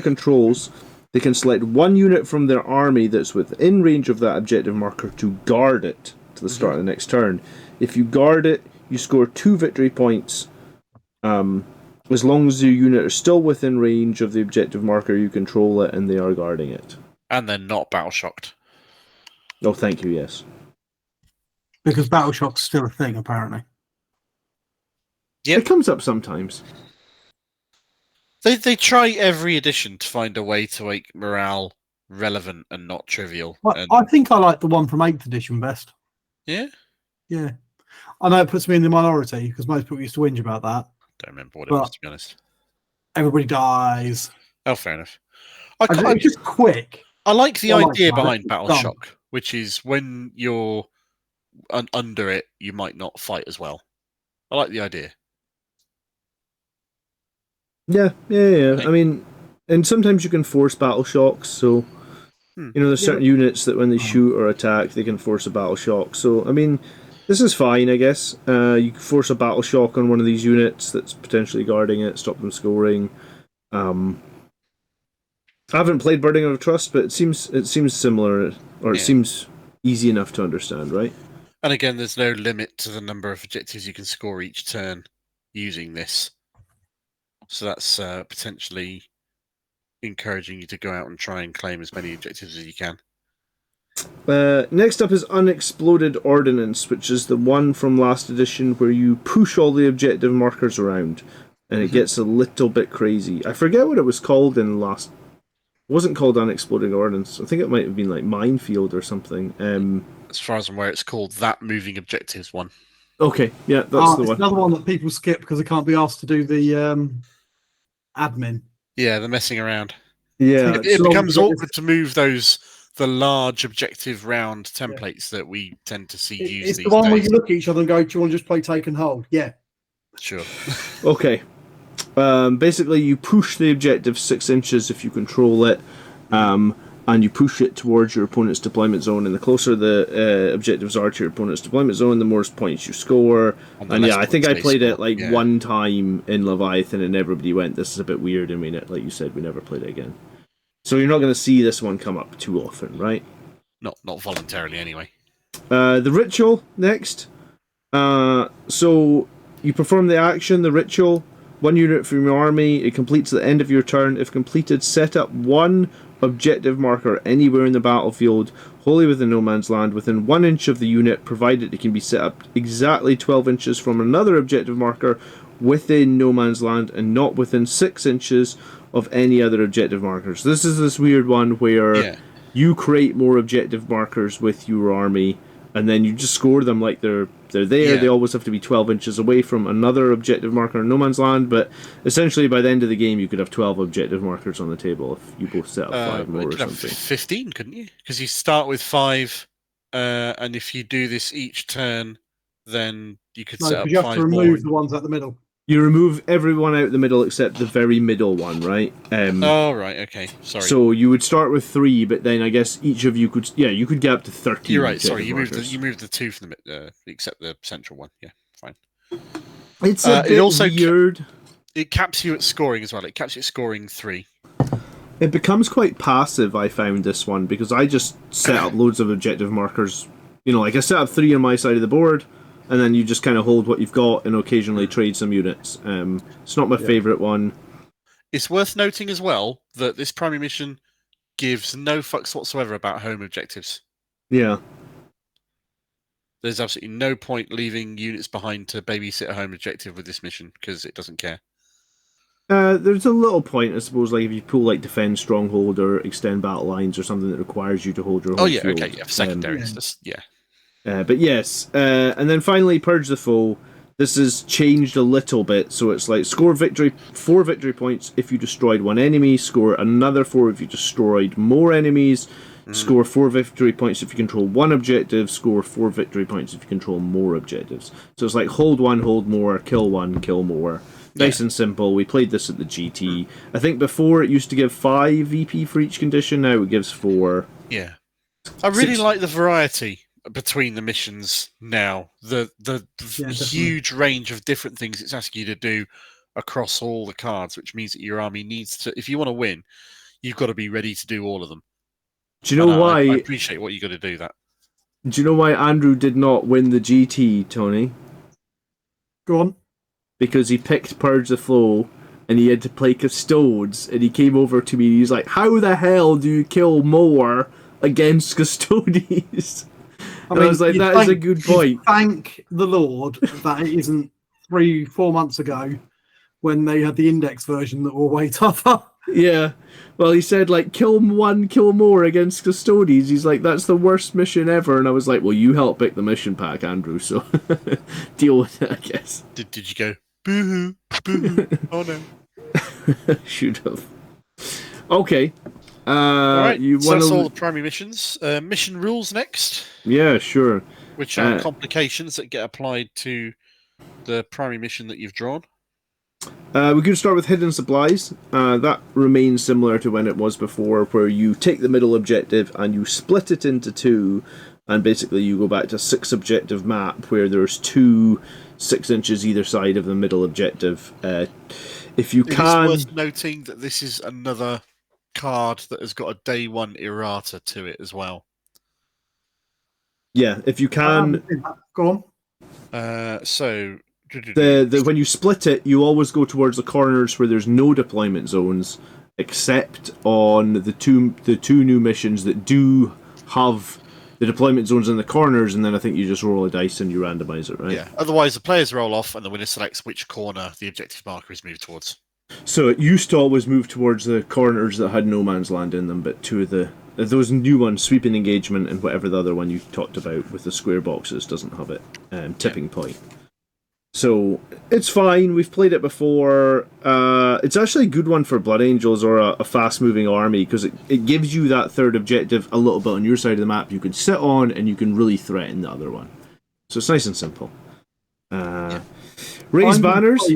controls, they can select one unit from their army that's within range of that objective marker to guard it to the start of the next turn. If you guard it, you score 2 victory points. As long as your unit are still within range of the objective marker, you control it and they are guarding it. And they're not battle shocked. Oh, thank you, yes. Because battle shock's still a thing, apparently. Yep. It comes up sometimes. They try every edition to find a way to make morale relevant and not trivial. Well, I think I like the one from 8th edition best. Yeah? Yeah. I know it puts me in the minority, because most people used to whinge about that. Don't remember what it was, to be honest. Everybody dies. Oh, fair enough. It's just quick. I like the idea behind Battle Shock, which is when you're under it, you might not fight as well. I like the idea. Yeah. I mean, and sometimes you can force battle shocks, so there's certain units that when they shoot or attack, they can force a battle shock. So, I mean, this is fine, I guess. You can force a battle shock on one of these units that's potentially guarding it, stop them scoring. I haven't played Burden of Trust, but it seems similar, or it seems easy enough to understand, right? And again, there's no limit to the number of objectives you can score each turn using this. So that's potentially encouraging you to go out and try and claim as many objectives as you can. Next up is Unexploded Ordnance, which is the one from last edition where you push all the objective markers around, and it gets a little bit crazy. I forget what it was called in last. It wasn't called Unexploded Ordnance. I think it might have been like Minefield or something. As far as I'm aware, it's called that Moving Objectives one. Okay, yeah, that's the one. Another one that people skip because they can't be asked to do the admin. Yeah, they're messing around. Yeah, it becomes awkward to move the large objective round templates that we tend to see used It's these the one days. where you look at each other and go, do you want to just play take and hold? Yeah. Sure. Okay. Basically, you push the objective 6 inches if you control it, and you push it towards your opponent's deployment zone. And the closer the objectives are to your opponent's deployment zone, the more points you score. And yeah, I think I played it like one time in Leviathan, and everybody went, "This is a bit weird." And like you said, we never played it again. So you're not going to see this one come up too often, right? Not voluntarily, anyway. The ritual next. So you perform the action, the ritual. 1 unit from your army. It completes at the end of your turn. If completed, set up 1 objective marker anywhere in the battlefield, wholly within no man's land, within 1 inch of the unit, provided it can be set up exactly 12 inches from another objective marker within no man's land and not within 6 inches of any other objective markers. This is this weird one where you create more objective markers with your army, and then you just score them like they're there. Yeah. They always have to be 12 inches away from another objective marker in no man's land, but essentially by the end of the game you could have 12 objective markers on the table if you both set up 5 more or something. 15, couldn't you? Because you start with 5, and if you do this each turn, then you could set up 5 more. You have to remove the ones at the middle. You remove everyone out the middle except the very middle one, right? Oh, right, okay. Sorry. So you would start with 3, but then I guess each of you could... Yeah, you could get up to 13. You're right, sorry. You moved the 2 from the except the central one. Yeah, fine. It's a bit weird. It caps you at scoring as well. It caps you at scoring 3. It becomes quite passive, I found, this one, because I just set up loads of objective markers. Like I set up 3 on my side of the board, and then you just kind of hold what you've got and occasionally trade some units. It's not my favourite one. It's worth noting as well that this primary mission gives no fucks whatsoever about home objectives. Yeah. There's absolutely no point leaving units behind to babysit a home objective with this mission because it doesn't care. There's a little point, I suppose, like if you pull like defend stronghold or extend battle lines or something that requires you to hold your home field. Okay, yeah, for secondaries, But yes, and then finally purge the foe. This has changed a little bit, so it's like score 4 victory points if you destroyed one enemy, score another 4 if you destroyed more enemies, score 4 victory points if you control one objective, score 4 victory points if you control more objectives. So it's like hold one, hold more, kill one, kill more. Nice and simple. We played this at the GT. I think before it used to give 5 VP for each condition, now it gives 4. Yeah. I really like the variety between the missions now. The huge range of different things it's asking you to do across all the cards, which means that your army needs to, if you want to win, you've got to be ready to do all of them. Do you know why? I appreciate what you got to do that. Do you know why Andrew did not win the GT, Tony? Go on. Because he picked Purge the Flow and he had to play Custodes, and he came over to me and he's like, how the hell do you kill more against Custodes? I was like, that is a good point. Thank the Lord that it isn't 3-4 months ago when they had the index version that were way tougher. Yeah. Well, he said, like, kill one, kill more against Custodes. He's like, that's the worst mission ever. And I was like, well, you helped pick the mission pack, Andrew, so deal with it, I guess. Did you go, boo-hoo, boo-hoo, oh no. Should have. Okay. All right, so that's all the primary missions. Mission rules next. Yeah, sure. Which are complications that get applied to the primary mission that you've drawn. We could start with hidden supplies. That remains similar to when it was before, where you take the middle objective and you split it into 2, and basically you go back to a 6 objective map where there's 2 6 inches either side of the middle objective. If you can, it's worth noting that this is another card that has got a day 1 errata to it as well. Yeah, if you can. Go on. So when you split it, you always go towards the corners where there's no deployment zones, except on the two new missions that do have the deployment zones in the corners, and then I think you just roll a dice and you randomize it, right? Yeah. Otherwise, the players roll off, and the winner selects which corner the objective marker is moved towards. So it used to always move towards the corners that had no man's land in them, but 2 of those new ones, sweeping engagement and whatever the other one you talked about with the square boxes, doesn't have it. Tipping point. So it's fine. We've played it before. It's actually a good one for Blood Angels or a fast-moving army, because it gives you that third objective a little bit on your side of the map you can sit on, and you can really threaten the other one. So it's nice and simple. Raise banners.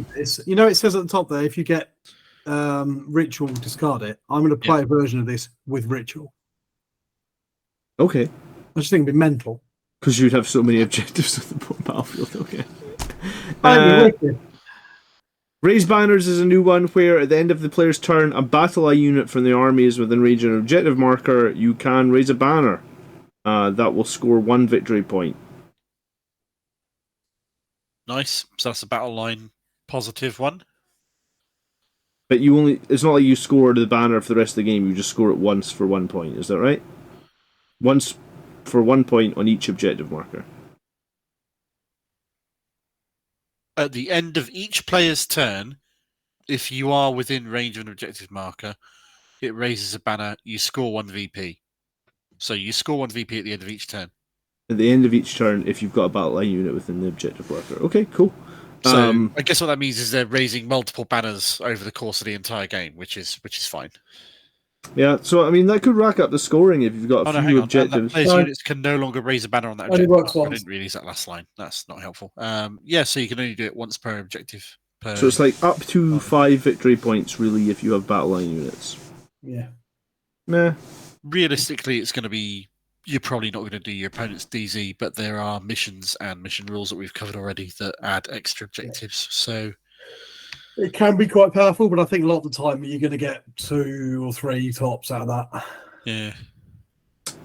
You know, it says at the top there, if you get ritual, discard it. I'm going to play a version of this with ritual. Okay. I just think it'd be mental. Because you'd have so many objectives on the battlefield. Okay. Raise banners is a new one where at the end of the player's turn, a battle line unit from the army is within range of an objective marker. You can raise a banner. That will score 1 victory point. Nice. So that's a battle line positive one. But it's not like you score the banner for the rest of the game, you just score it once for 1 point, is that right? Once for 1 point on each objective marker. At the end of each player's turn, if you are within range of an objective marker, it raises a banner, you score 1 VP. So you score 1 VP at the end of each turn. At the end of each turn, if you've got a battle line unit within the objective marker. Okay, cool. So I guess what that means is they're raising multiple banners over the course of the entire game, which is fine. Yeah, so I mean that could rack up the scoring if you've got a few objectives. Players' units can no longer raise a banner on that objective. I didn't realize that last line. That's not helpful. So you can only do it once per objective. So it's like up to 5 victory points, really, if you have battle line units. Yeah. Meh. Realistically, it's going to be. You're probably not going to do your opponent's DZ, but there are missions and mission rules that we've covered already that add extra objectives. So it can be quite powerful, but I think a lot of the time you're going to get 2 or 3 tops out of that. Yeah.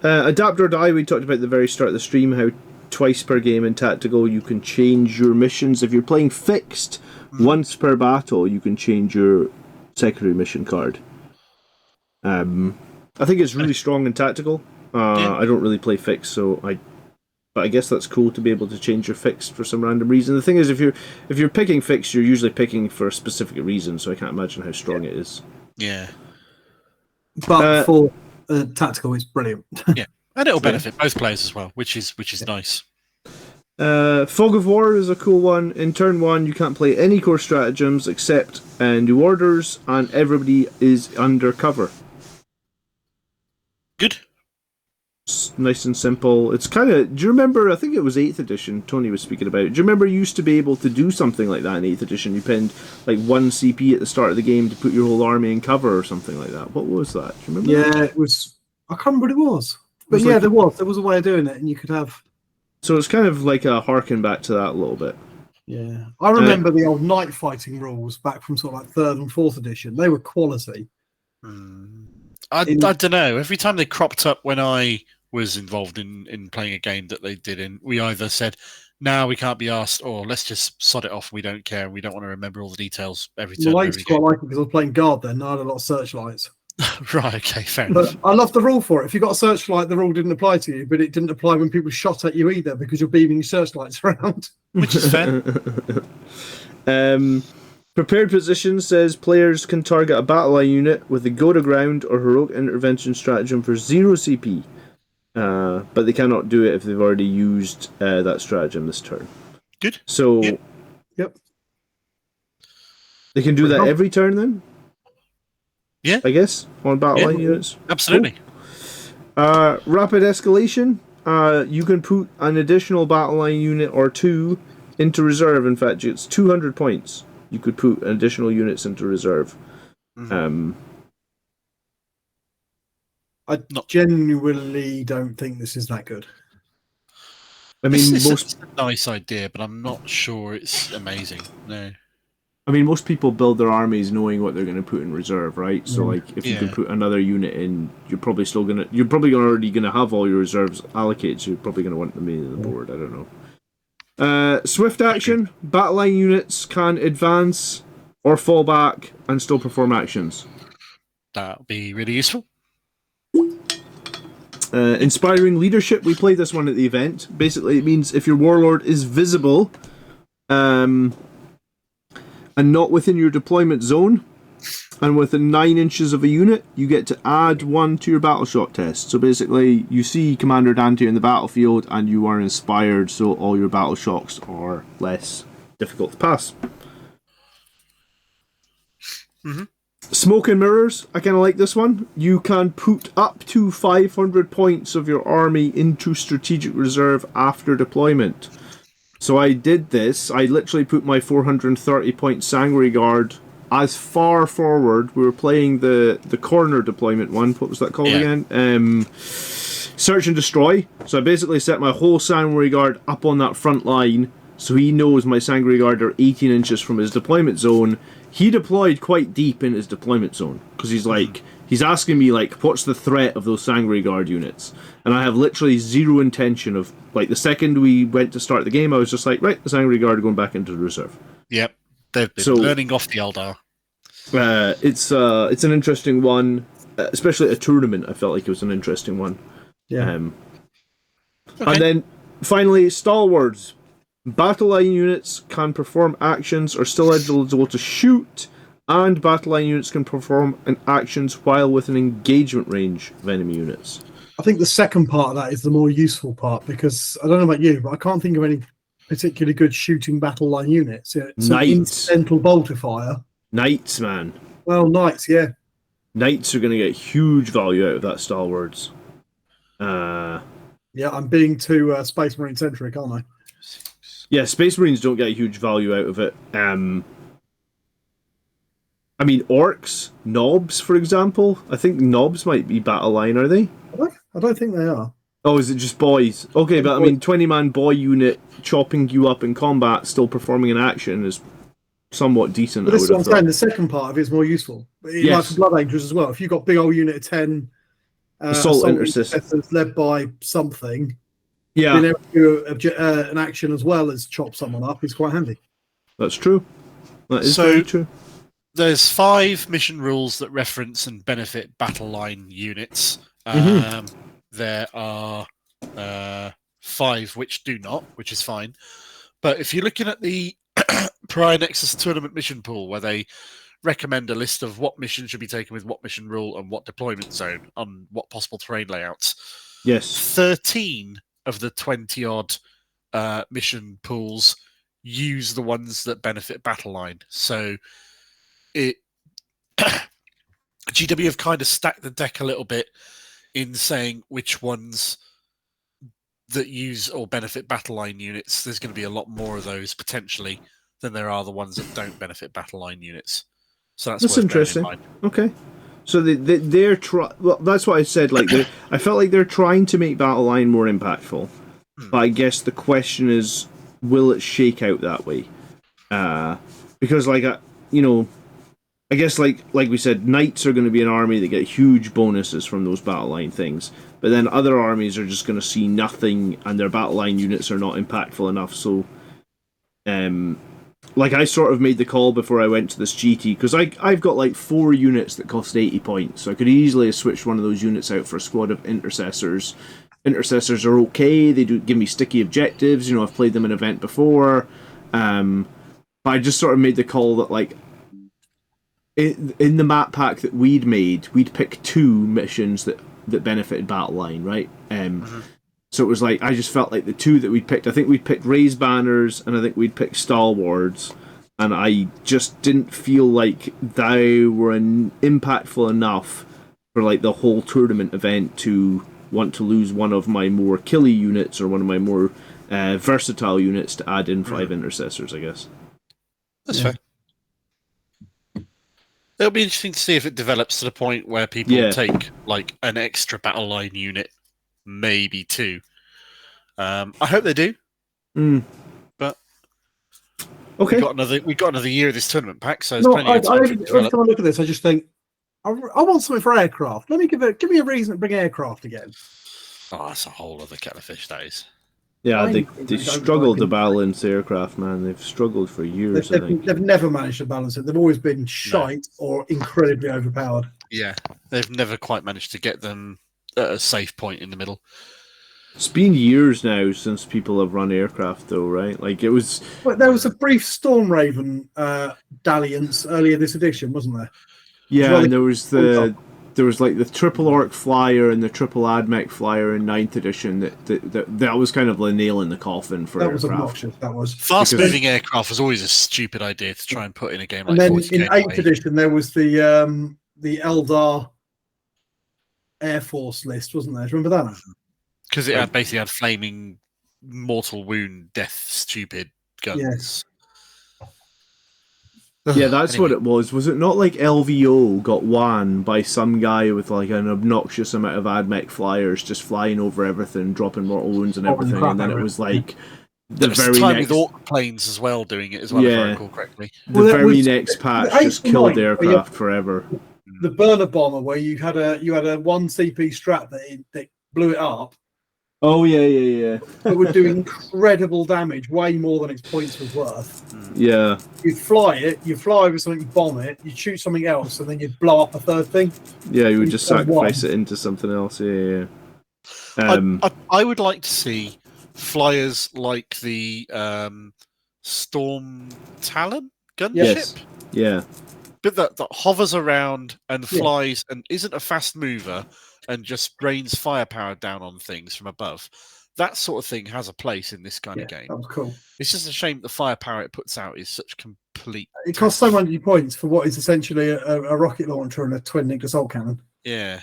Adapt or Die, we talked about at the very start of the stream, how twice per game in Tactical you can change your missions. If you're playing fixed, once per battle you can change your secondary mission card. I think it's really strong and tactical. I don't really play fixed, but I guess that's cool to be able to change your fixed for some random reason. The thing is, if you're picking fixed, you're usually picking for a specific reason, so I can't imagine how strong it is. Yeah. But for tactical, it's brilliant. Yeah, and it'll benefit both players as well, which is nice. Fog of War is a cool one. In turn 1, you can't play any core stratagems except New Orders, and everybody is under cover. Good. It's nice and simple. It's kind of... Do you remember, I think it was 8th edition, Tony was speaking about. Do you remember you used to be able to do something like that in 8th edition? You pinned like 1 CP at the start of the game to put your whole army in cover or something like that. What was that? Do you remember that? It was... I can't remember what it was. But there was a way of doing it, and you could have... So it's kind of like a harken back to that a little bit. Yeah. I remember the old night fighting rules back from sort of like 3rd and 4th edition. They were quality. I don't know. Every time they cropped up when I was involved in playing a game that they did in, we either said, no, we can't be asked, or let's just sod it off. We don't care. We don't want to remember all the details every time. Well, I used to quite like it because I was playing guard then. And I had a lot of searchlights. Right, okay, fair enough. I love the rule for it. If you got a searchlight, the rule didn't apply to you, but it didn't apply when people shot at you either because you're beaming your searchlights around. Which is fair. Prepared position says players can target a battle line unit with a go to ground or heroic intervention stratagem for 0 CP, but they cannot do it if they've already used that stratagem this turn. Good. So, yep. They can do that every turn then? Yeah. I guess, on battle line units. Absolutely. Cool. Rapid escalation. You can put an additional battle line unit or 2 into reserve. In fact, it's 200 points. You could put additional units into reserve. I genuinely don't think this is that good. I mean, it's a nice idea, but I'm not sure it's amazing. No. I mean, most people build their armies knowing what they're going to put in reserve, right? So, like, if you can put another unit in, you're probably already going to have all your reserves allocated. So you're probably going to want them in the board. I don't know. Swift action. Battle line units can advance or fall back and still perform actions. That'll be really useful. Inspiring leadership. We played this one at the event. Basically, it means if your warlord is visible, and not within your deployment zone, and within 9 inches of a unit, you get to add 1 to your battle shock test. So basically, you see Commander Dante in the battlefield, and you are inspired, so all your battle shocks are less difficult to pass. Smoke and mirrors. I kind of like this one. You can put up to 500 points of your army into strategic reserve after deployment. So I did this. I literally put my 430 point Sangre Guard as far forward. We were playing the corner deployment one. What was that called again? Search and Destroy. So I basically set my whole Sangre Guard up on that front line, so he knows my Sangre Guard are 18 inches from his deployment zone. He deployed quite deep in his deployment zone, because he's asking me, like, what's the threat of those Sangre Guard units? And I have literally zero intention of, like, the second we went to start the game, I was just like, right, the Sangre Guard are going back into the reserve. Yep, they've been learning off the Eldar. It's an interesting one, especially at a tournament. I felt like it was an interesting one. Yeah. And then, finally, Stalwarts. Battle line units can perform actions, are still eligible to shoot, and battle line units can perform actions while within engagement range of enemy units. I think the second part of that is the more useful part, because I don't know about you, but I can't think of any particularly good shooting battle line units. Incidental boltifier. Knights, man. Well, Knights, yeah. Knights are going to get huge value out of that Stalwarts. Yeah, I'm being too Space Marine centric, aren't I? Yeah, Space Marines don't get a huge value out of it. I mean, Orcs, Knobs, for example. I think Knobs might be battle line, are they? I don't think they are. Oh, is it just boys? Okay, but I mean, 20-man boy unit chopping you up in combat, still performing an action is somewhat decent. But this is what I'm saying. The second part of it is more useful. Like for Blood Angels as well. If you've got big old unit of 10 assault intercessors led by something, being able to do an action as well as chop someone up is quite handy. That's true. That is very true. there's 5 mission rules that reference and benefit battle line units. There are 5 which do not, which is fine. But if you're looking at the Pariah Nexus tournament mission pool, where they recommend a list of what mission should be taken with what mission rule and what deployment zone on what possible terrain layouts, 13 of the 20-odd mission pools use the ones that benefit battle line. So GW have kind of stacked the deck a little bit in saying which ones that use or benefit battle line units. There's going to be a lot more of those potentially than there are the ones that don't benefit battle line units. So that's interesting. Okay, so they're well, that's what I said. Like, I felt like they're trying to make battle line more impactful, but I guess the question is, will it shake out that way? Because, like, I guess like we said, knights are going to be an army that get huge bonuses from those battle line things, but then other armies are just going to see nothing, and their battle line units are not impactful enough. So, like, I sort of made the call before I went to this GT, because I've got like 4 units that cost 80 points, so I could easily have switched one of those units out for a squad of intercessors. Intercessors are okay; they do give me sticky objectives. You know, I've played them in an event before, but I just sort of made the call that, like, in the map pack that we'd made, we'd pick 2 missions that benefited battle line, right? So it was like, I just felt like the 2 that we'd picked, I think we'd picked Raise Banners, and I think we'd picked Stalwarts, and I just didn't feel like they were impactful enough for, like, the whole tournament event to want to lose one of my more killy units or one of my more versatile units to add in 5 intercessors, I guess. That's fair. It'll be interesting to see if it develops to the point where people take, like, an extra battle line unit, maybe 2. I hope they do. But okay, we got another year of this tournament pack, so there's plenty of time to develop. Every time I look at this, I just think, I want something for aircraft. Give me a reason to bring aircraft again. Oh, that's a whole other kettle of fish, that is. Yeah, they struggled to balance aircraft, man. They've struggled for years. They've never managed to balance it. They've always been shite or incredibly overpowered. Yeah, they've never quite managed to get them at a safe point in the middle. It's been years now since people have run aircraft, though, right? Like, it was. But there was a brief Storm Raven dalliance earlier this edition, wasn't there? Yeah, and there was like the triple Orc flyer and the triple Admech flyer in 9th edition. That was kind of the nail in the coffin for aircraft. That was obnoxious. That was fast-moving aircraft was always a stupid idea to try and put in a game like. And then in 8th edition there was the Eldar Air Force list, wasn't there? Do you remember that? Because it basically had flaming, mortal wound, death, stupid guns. Yes. Yeah, that's anyway. What it was. Was it not like LVO got won by some guy with like an obnoxious amount of AdMech flyers just flying over everything, dropping mortal wounds and everything, and then it was like the very time next with Orc planes as well doing it as well, if I recall correctly. The very next patch just killed aircraft forever. The burner bomber where you had a 1 CP strap that blew it up. Oh yeah. It would do incredible damage, way more than its points was worth. Yeah. You fly over something, you bomb it, you shoot something else, and then you'd blow up a third thing. Yeah, you would just sacrifice it into something else. Yeah. I would like to see flyers like the Storm Talon gunship. Yes. Yeah. But that hovers around and flies and isn't a fast mover and just rains firepower down on things from above. That sort of thing has a place in this kind of game. That was cool. It's just a shame the firepower it puts out is such complete. It costs so many points for what is essentially a rocket launcher and a twin-nicked assault cannon. Yeah.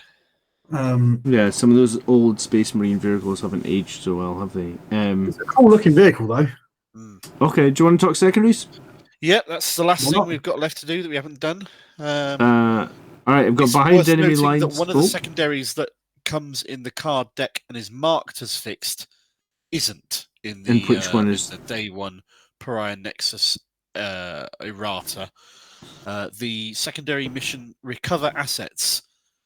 Yeah, some of those old Space Marine vehicles haven't aged so well, have they? It's a cool-looking vehicle, though. Okay, do you want to talk secondaries? Yeah, that's the last thing we've got left to do that we haven't done. All right, I've got behind enemy lines. That one of the secondaries that comes in the card deck and is marked as fixed isn't in the. And which one is the day one Pariah Nexus errata? The secondary mission recover assets.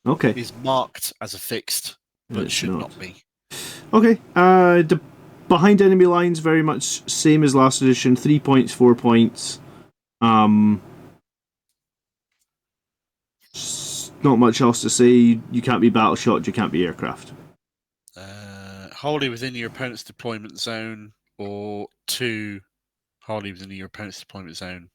Okay. Is marked as a fixed, but should not be. Okay. The behind enemy lines very much same as last edition. 3 points, 4 points. not much else to say. You can't be battle shot, you can't be aircraft. Wholly within your opponent's deployment zone, or 2 wholly within your opponent's deployment zone.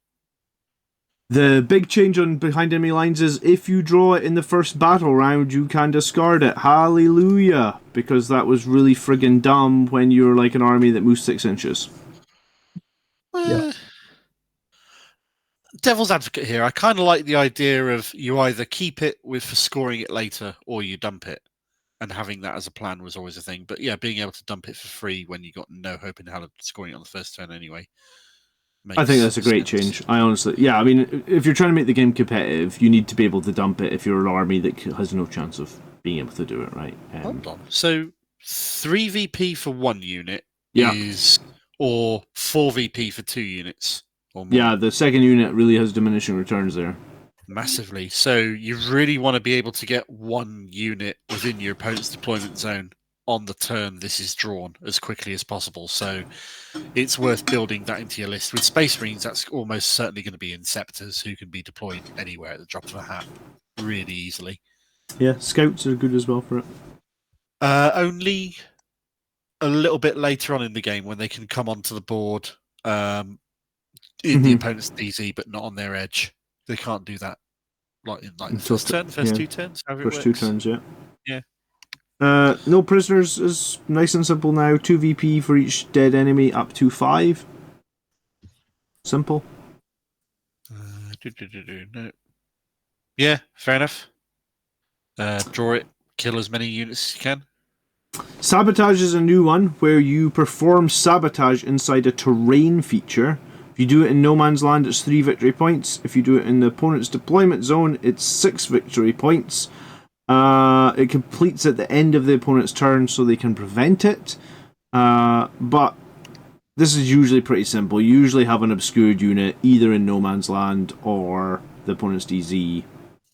The big change on behind enemy lines is if you draw it in the first battle round, you can discard it. Hallelujah! Because that was really friggin' dumb when you're like an army that moves 6 inches. Yeah. Devil's advocate here. I kind of like the idea of you either keep it for scoring it later, or you dump it. And having that as a plan was always a thing. But yeah, being able to dump it for free when you got no hope in hell of scoring it on the first turn anyway. I think that's a great change. I mean, if you're trying to make the game competitive, you need to be able to dump it if you're an army that has no chance of being able to do it, right? Hold on. So 3 VP for 1 unit is, or 4 VP for 2 units or more. Yeah, the second unit really has diminishing returns there. Massively. So you really want to be able to get 1 unit within your opponent's deployment zone on the turn this is drawn as quickly as possible. So it's worth building that into your list. With Space Marines, that's almost certainly going to be Inceptors who can be deployed anywhere at the drop of a hat really easily. Yeah, Scouts are good as well for it. Only a little bit later on in the game when they can come onto the board in the opponent's DZ, but not on their edge. They can't do that. Like the first turn, first 2 turns, however first it 2 works. turns, yeah. Yeah. No prisoners is nice and simple now. 2 VP for each dead enemy up to 5. Simple. No. Yeah, fair enough. Draw it, kill as many units as you can. Sabotage is a new one where you perform sabotage inside a terrain feature. If you do it in no man's land, it's 3 victory points. If you do it in the opponent's deployment zone, it's 6 victory points. It completes at the end of the opponent's turn so they can prevent it. But this is usually pretty simple. You usually have an obscured unit either in no man's land or the opponent's DZ.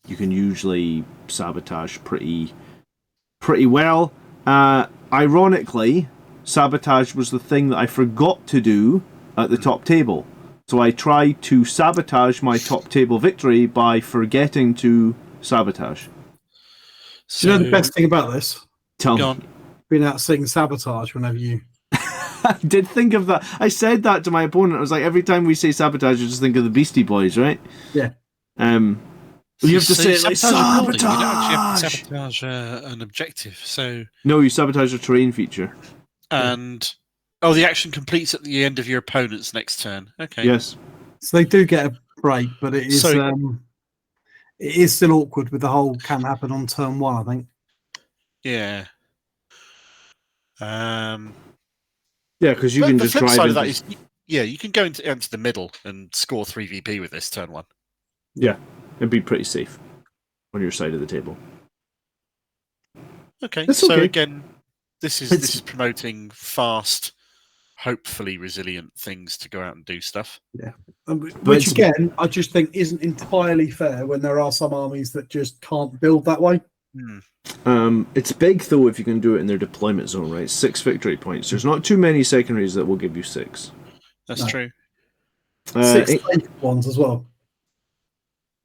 You can usually sabotage pretty well. Ironically, sabotage was the thing that I forgot to do at the top table. So I tried to sabotage my top table victory by forgetting to sabotage. Do you know the best thing about this? Tell me. Being out singing sabotage whenever you... I did think of that. I said that to my opponent. I was like, every time we say sabotage, you just think of the Beastie Boys, right? Yeah. You have to say it like sabotage. You don't actually have to sabotage an objective. So no, you sabotage a terrain feature. And the action completes at the end of your opponent's next turn. Okay. Yes. So they do get a break, but it is still awkward with the whole can happen on turn 1, I think. Yeah. Yeah, because you can just drive. The flip side of that is, you can go into the middle and score 3 VP with this turn 1. Yeah, it'd be pretty safe on your side of the table. Okay, so again, this is promoting fast, hopefully resilient things to go out and do stuff. Yeah, which again, I just think isn't entirely fair when there are some armies that just can't build that way. It's big though if you can do it in their deployment zone, right? 6 victory points. There's not too many secondaries that will give you 6. That's true. 6 ones as well.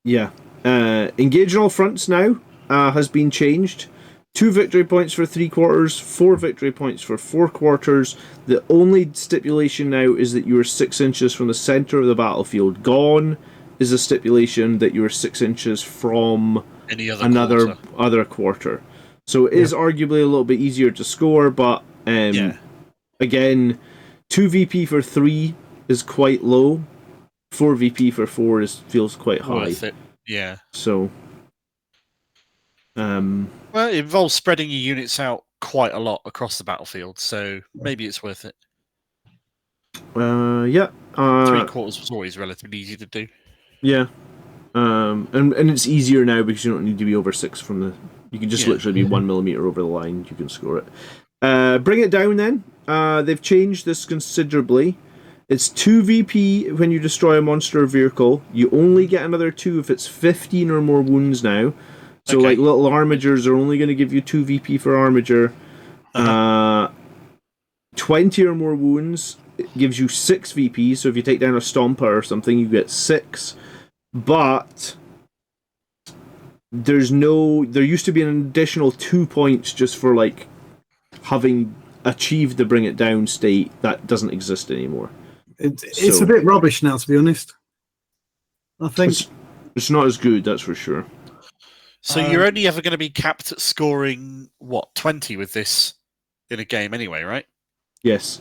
Yeah. Engage on all fronts now has been changed. 2 victory points for 3 quarters, 4 victory points for 4 quarters. The only stipulation now is that you are 6 inches from the center of the battlefield. Gone is a stipulation that you are 6 inches from any other quarter. So it is arguably a little bit easier to score, but again, 2 VP for 3 is quite low. 4 VP for 4 feels quite high. Yeah. So, well, it involves spreading your units out quite a lot across the battlefield, so maybe it's worth it. 3 quarters was always relatively easy to do. Yeah. And it's easier now because you don't need to be over 6 from the... You can just literally be 1 millimeter over the line. You can score it. Bring it down then. They've changed this considerably. It's 2 VP when you destroy a monster or vehicle. You only get another 2 if it's 15 or more wounds now. So like little armigers are only going to give you 2 VP for armiger. 20 or more wounds gives you 6 VP. So if you take down a stomper or something, you get 6. But there used to be an additional 2 points just for like having achieved the bring it down state. That doesn't exist anymore. It's a bit rubbish now, to be honest. I think it's not as good, that's for sure. So you're only ever going to be capped at scoring 20 with this in a game anyway, right? Yes.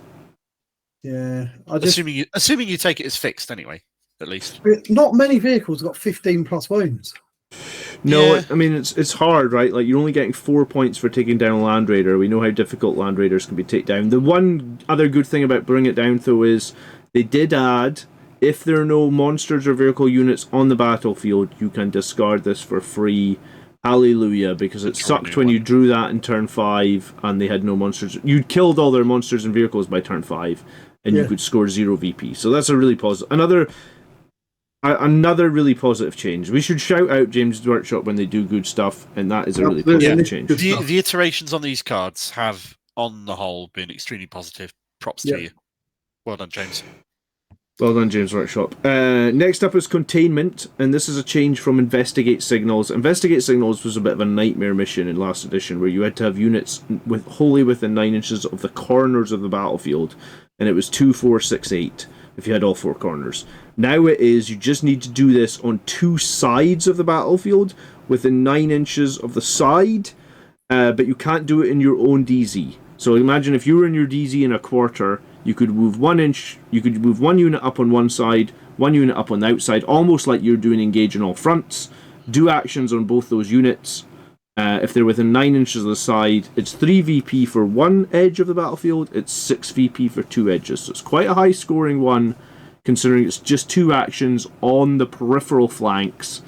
Yeah. Assuming you take it as fixed anyway, at least. Not many vehicles got 15 plus wounds. No, Yeah. I mean it's hard, right? Like you're only getting 4 points for taking down a Land Raider. We know how difficult Land Raiders can be taken down. The one other good thing about Bring It Down though is they did add, if there are no monsters or vehicle units on the battlefield, you can discard this for free. Hallelujah, because it sucked when you drew that in turn 5 and they had no monsters. You'd killed all their monsters and vehicles by turn 5 and you could score 0 VP. So that's a really positive. Another really positive change. We should shout out James' Workshop when they do good stuff, and that is a really positive change. The iterations on these cards have, on the whole, been extremely positive. Props to you. Well done, James. Well done, James Workshop. Next up is Containment, and this is a change from Investigate Signals. Investigate Signals was a bit of a nightmare mission in last edition, where you had to have units wholly within 9 inches of the corners of the battlefield, and it was 2, 4, 6, 8 if you had all 4 corners. Now it is, you just need to do this on 2 sides of the battlefield, within 9 inches of the side, but you can't do it in your own DZ. So imagine if you were in your DZ in a quarter, you could move 1 inch, you could move 1 unit up on one side, 1 unit up on the outside, almost like you're doing engage on all fronts. Do actions on both those units. If they're within 9 inches of the side, it's 3 VP for 1 edge of the battlefield, it's 6 VP for 2 edges. So it's quite a high scoring one, considering it's just 2 actions on the peripheral flanks.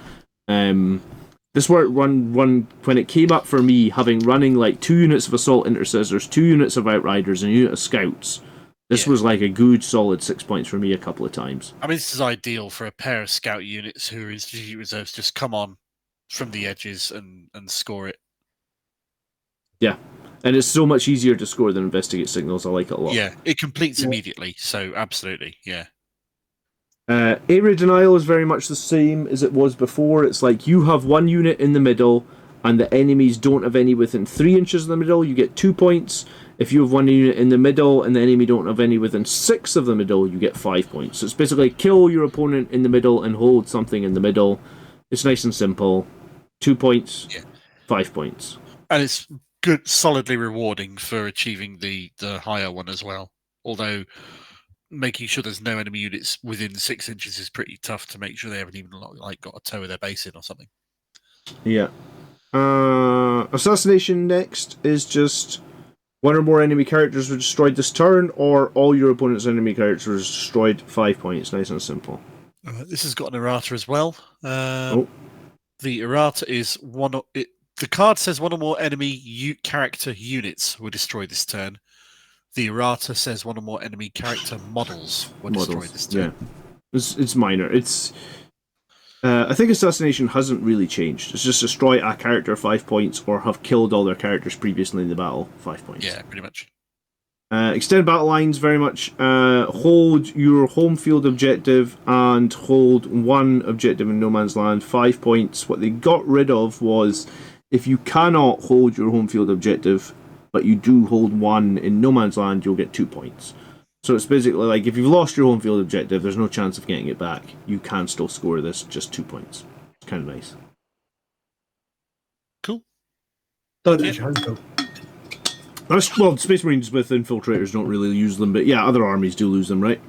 This worked when it came up for me, running like 2 units of Assault Intercessors, 2 units of Outriders, and a unit of Scouts. This was like a good solid 6 points for me a couple of times. I mean, this is ideal for a pair of Scout units who are strategic reserves. Just come on from the edges and score it. Yeah. And it's so much easier to score than Investigate Signals. I like it a lot. Yeah, it completes immediately. So absolutely, yeah. Area Denial is very much the same as it was before. It's like you have 1 unit in the middle and the enemies don't have any within 3 inches of the middle, you get 2 points. If you have 1 unit in the middle and the enemy don't have any within 6 of the middle, you get 5 points. So it's basically kill your opponent in the middle and hold something in the middle. It's nice and simple. 2 points, 5 points. And it's good, solidly rewarding for achieving the higher one as well. Although making sure there's no enemy units within 6 inches is pretty tough to make sure they haven't even got a toe of their base in or something. Yeah. Assassination next is just 1 or more enemy characters were destroyed this turn, or all your opponent's enemy characters were destroyed. 5 points. Nice and simple. This has got an errata as well. The errata is the card says 1 or more enemy character units were destroyed this turn. The errata says 1 or more enemy character models were destroyed this turn. Yeah. It's minor. It's I think Assassination hasn't really changed. It's just destroy a character 5 points, or have killed all their characters previously in the battle 5 points. Yeah, pretty much. Extended battle lines very much hold your home field objective and hold 1 objective in no man's land 5 points. What they got rid of was if you cannot hold your home field objective, but you do hold 1 in no man's land, you'll get 2 points. So it's basically like if you've lost your home field objective, there's no chance of getting it back. You can still score this, just 2 points. It's kind of nice. Cool. Well, Space Marines with infiltrators don't really use them, but yeah, other armies do lose them, right?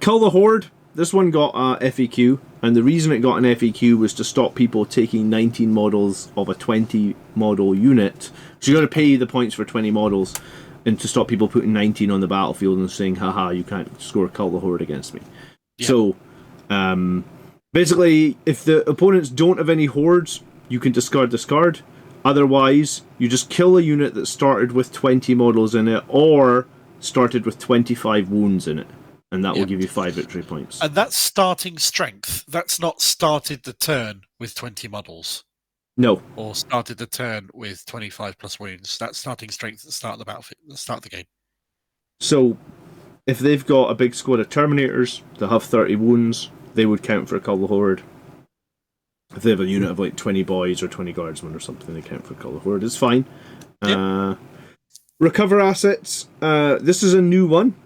Kill the Horde. This one got FAQ, and the reason it got an FAQ was to stop people taking 19 models of a 20 model unit. So you got to pay the points for 20 models, and to stop people putting 19 on the battlefield and saying, haha, you can't score Kill the Horde against me. Yeah. So, basically, if the opponents don't have any hordes, you can discard this card. Otherwise, you just kill a unit that started with 20 models in it, or started with 25 wounds in it. And that will give you 5 victory points. And that's starting strength. That's not started the turn with 20 models. No. Or started the turn with 25 plus wounds. That's starting strength at the start of the battlefield, the start of the game. So, if they've got a big squad of Terminators that have 30 wounds, they would count for a Kill the Horde. If they have a unit of like 20 boys or 20 guardsmen or something, they count for Call of Horde. It's fine. Yep. Recover assets. This is a new one.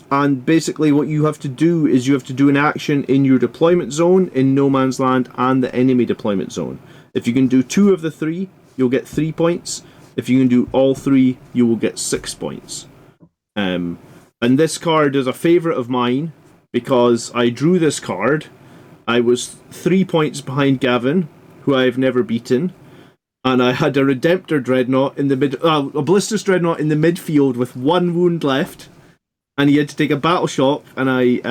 And basically what you have to do is you have to do an action in your deployment zone, in No Man's Land, and the enemy deployment zone. If you can do 2 of the 3, you'll get 3 points. If you can do all 3, you will get 6 points. And this card is a favourite of mine, because I drew this card. I was 3 points behind Gavin, who I have never beaten. And I had a Redemptor Dreadnought in the a Ballistus Dreadnought in the midfield with 1 wound left. And he had to take a battle shock, and I'd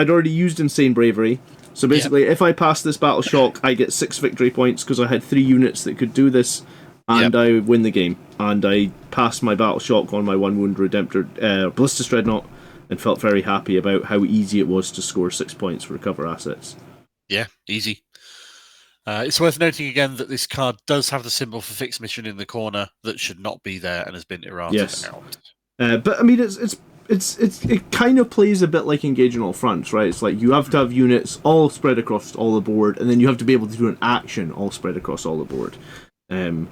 already used Insane Bravery. So basically, if I pass this battle shock, I get 6 victory points because I had 3 units that could do this, and I win the game. And I passed my battle shock on my 1 wound Redemptor Ballistus Dreadnought, and felt very happy about how easy it was to score 6 points for recover assets. Yeah, easy. It's worth noting again that this card does have the symbol for fixed mission in the corner that should not be there and has been errated out. But I mean, it kind of plays a bit like Engage on All Fronts, right? It's like you have to have units all spread across all the board, and then you have to be able to do an action all spread across all the board. And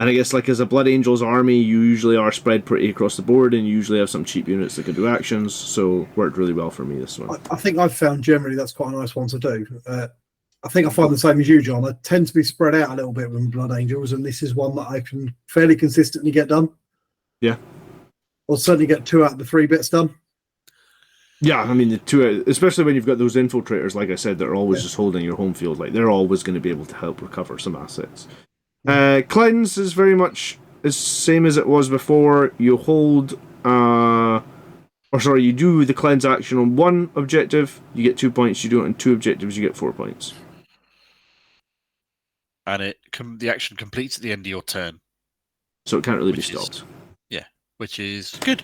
I guess like as a Blood Angels army, you usually are spread pretty across the board, and you usually have some cheap units that can do actions. So worked really well for me this one. I think I've found generally that's quite a nice one to do. I think I find the same as you, John. I tend to be spread out a little bit with Blood Angels, and this is one that I can fairly consistently get done. Yeah. Or certainly get 2 out of the 3 bits done. Yeah, I mean, the 2, especially when you've got those infiltrators, like I said, that are always just holding your home field. Like, they're always going to be able to help recover some assets. Cleanse is very much the same as it was before. You hold... you do the cleanse action on 1 objective, you get 2 points. You do it on 2 objectives, you get 4 points. And the action completes at the end of your turn. So it can't really be stopped. Which is good.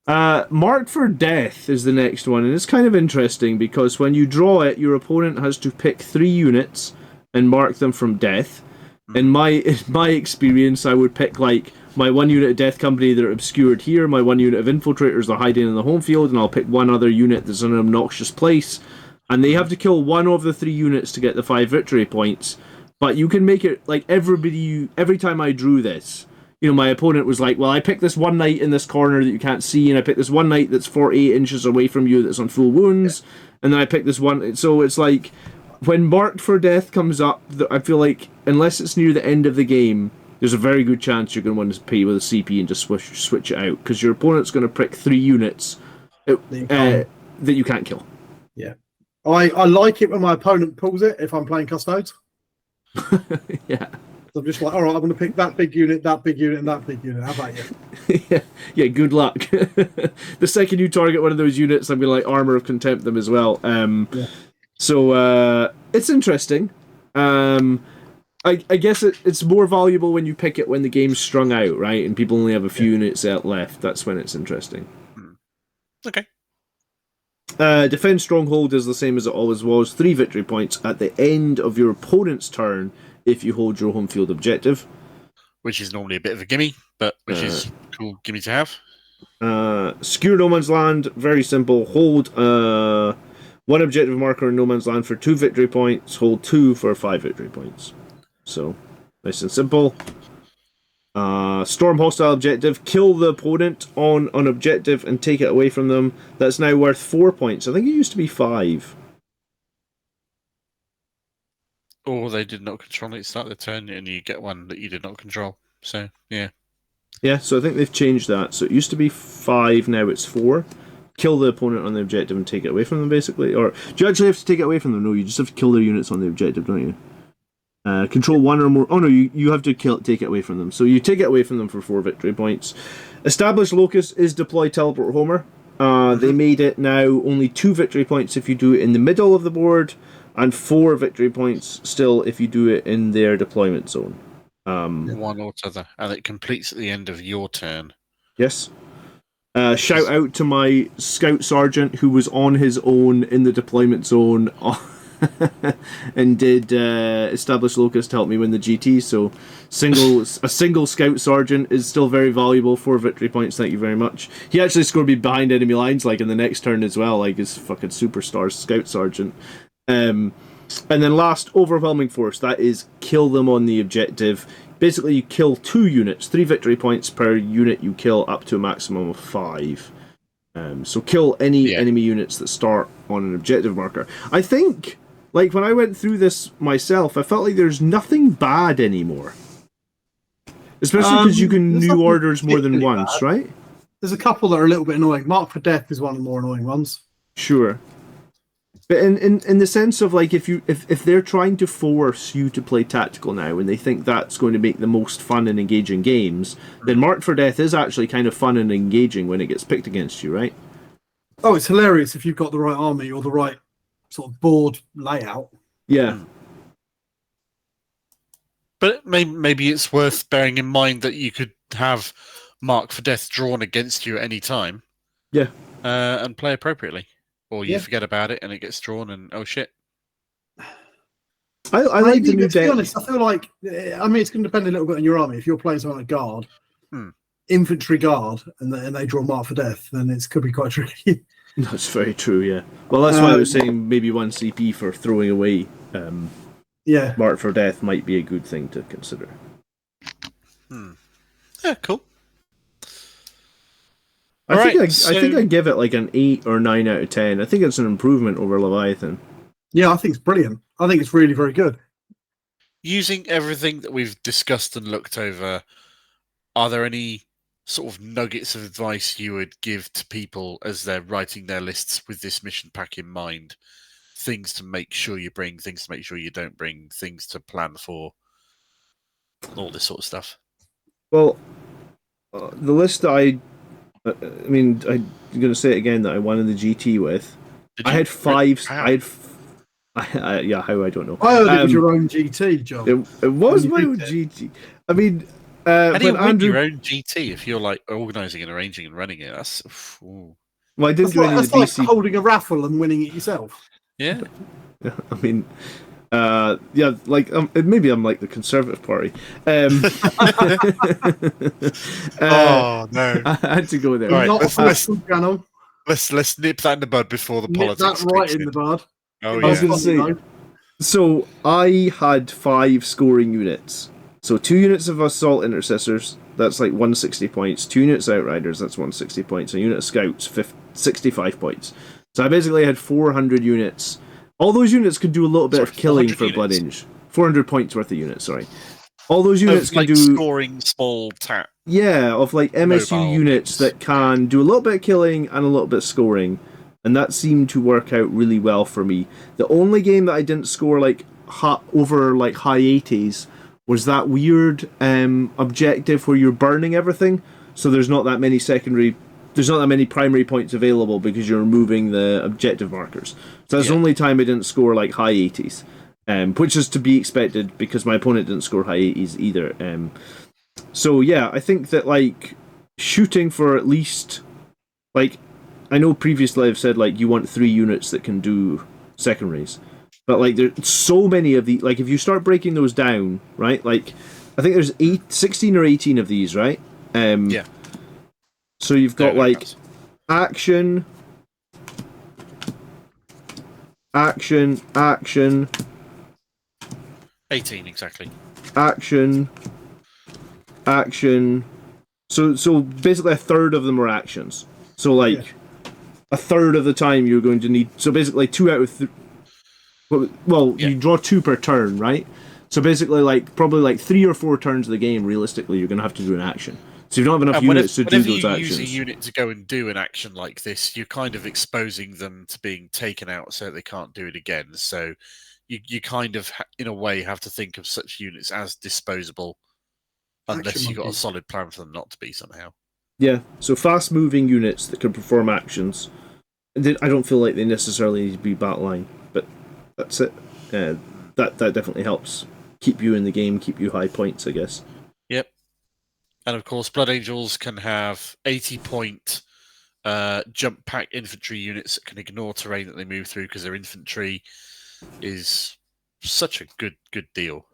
Marked for Death is the next one, and it's kind of interesting because when you draw it, your opponent has to pick 3 units and mark them from death. In my experience, I would pick like my 1 unit of Death Company that are obscured here, my 1 unit of Infiltrators that are hiding in the home field, and I'll pick 1 other unit that's in an obnoxious place. And they have to kill 1 of the 3 units to get the 5 victory points. But you can make it like every time I drew this, you know, my opponent was like, well, I picked this 1 knight in this corner that you can't see, and I picked this 1 knight that's 48 inches away from you that's on full wounds, and then I picked this one. So it's like, when Marked for Death comes up, I feel like, unless it's near the end of the game, there's a very good chance you're going to want to pay with a CP and just switch it out, because your opponent's going to pick 3 units that you can't kill. Yeah. I like it when my opponent pulls it if I'm playing Custodes. Yeah. So I'm just like, all right, I'm going to pick that big unit, that big unit, and that big unit. How about you? Yeah, good luck. The second you target one of those units, I'm going to like Armor of Contempt them as well. So it's interesting. I guess it's more valuable when you pick it when the game's strung out, right? And people only have a few units left. That's when it's interesting. Okay. Defend Stronghold is the same as it always was. 3 victory points at the end of your opponent's turn if you hold your home field objective. Which is normally a bit of a gimme, but which is cool gimme to have. Secure No Man's Land, very simple. Hold 1 objective marker in No Man's Land for 2 victory points. Hold 2 for 5 victory points. So, nice and simple. Storm hostile objective. Kill the opponent on an objective and take it away from them. That's now worth 4 points. I think it used to be 5. Or they did not control it. Start the turn and you get 1 that you did not control. So, yeah. Yeah, so I think they've changed that. So it used to be 5, now it's 4. Kill the opponent on the objective and take it away from them, basically. Or do you actually have to take it away from them? No, you just have to kill their units on the objective, don't you? Control 1 or more. Oh no, you have to take it away from them. So you take it away from them for 4 victory points. Establish Locus is deploy Teleport Homer. They made it now only 2 victory points if you do it in the middle of the board, and 4 victory points still if you do it in their deployment zone. One or t'other, and it completes at the end of your turn. Yes. Shout out to my Scout Sergeant who was on his own in the deployment zone and did Established Locust help me win the GT. So a single scout sergeant is still very valuable. 4 victory points, thank you very much. He actually scored me behind enemy lines, like in the next turn as well, like his fucking superstar scout sergeant. And then last, Overwhelming Force. That is kill them on the objective. Basically, you kill 2 units, 3 victory points per unit you kill, up to a maximum of 5. So kill any enemy units that start on an objective marker. I think, like, when I went through this myself, I felt like there's nothing bad anymore. Especially because you can new orders more than once, right? There's a couple that are a little bit annoying. Mark for Death is one of the more annoying ones. Sure. But in the sense of, like, if they're trying to force you to play tactical now and they think that's going to make the most fun and engaging games, then Marked for Death is actually kind of fun and engaging when it gets picked against you, right? Oh, it's hilarious if you've got the right army or the right sort of board layout. Yeah. But maybe it's worth bearing in mind that you could have Mark for Death drawn against you at any time. Yeah. And play appropriately. Or you forget about it and it gets drawn and oh shit. I like the new to be deck. honest, I feel like, I mean, it's going to depend a little bit on your army. If you're playing something like guard, infantry guard, and they draw Mark for Death, then it could be quite tricky. That's very true, yeah. Well, that's why I was saying maybe 1 CP for throwing away Mark for Death might be a good thing to consider. Yeah, cool. I think I give it like an 8 or 9 out of 10. I think it's an improvement over Leviathan. Yeah, I think it's brilliant. I think it's really very good. Using everything that we've discussed and looked over, are there any sort of nuggets of advice you would give to people as they're writing their lists with this mission pack in mind? Things to make sure you bring, things to make sure you don't bring, things to plan for, all this sort of stuff. Well, the list that I'm going to say it again that I won in the GT with. I had 5. How? How I don't know. I heard it was your own GT, John. It was my own GT. I mean, how do you win your own GT if you're like organising and arranging and running it? That's well, I didn't do any of the like BC. Holding a raffle and winning it yourself. Yeah. I mean, maybe I'm like the Conservative Party. Oh no! I had to go there. Right, let's nip that in the bud before the nip politics. That right in the bud. Oh I was going to say. So I had 5 scoring units. So 2 units of assault intercessors. That's like 160 points. 2 units outriders. That's 160 points. A unit of scouts. 65 points. So I basically had 400 units. All those units could do a little bit of killing for Blood Angel. 400 points worth of units, sorry. All those units can do scoring small tap. Yeah, of like MSU units that can do a little bit of killing and a little bit of scoring. And that seemed to work out really well for me. The only game that I didn't score like over like high 80s was that weird objective where you're burning everything. So there's not that many primary points available because you're removing the objective markers. So that's the only time I didn't score like high 80s, which is to be expected because my opponent didn't score high 80s either. So yeah, I think that like shooting for at least like, I know previously I've said like you want 3 units that can do secondaries, but like there's so many of the like if you start breaking those down, right? Like I think there's 16 or 18 of these, right? Yeah. So you've got like action, 18 exactly. Action. So basically a third of them are actions. So like a third of the time you're going to need. So basically 2 out of you draw 2 per turn, right? So basically like probably like 3 or 4 turns of the game. Realistically, you're going to have to do an action. So you don't have enough units to do those actions. Whenever you use a unit to go and do an action like this, you're kind of exposing them to being taken out so they can't do it again. So you kind of, in a way, have to think of such units as disposable unless you've got a solid plan for them not to be somehow. Yeah, so fast-moving units that can perform actions. I don't feel like they necessarily need to be battle line, but that's it. That definitely helps keep you in the game, keep you high points, I guess. Yep. And of course, Blood Angels can have 80-point jump pack infantry units that can ignore terrain that they move through because they're infantry. is such a good deal.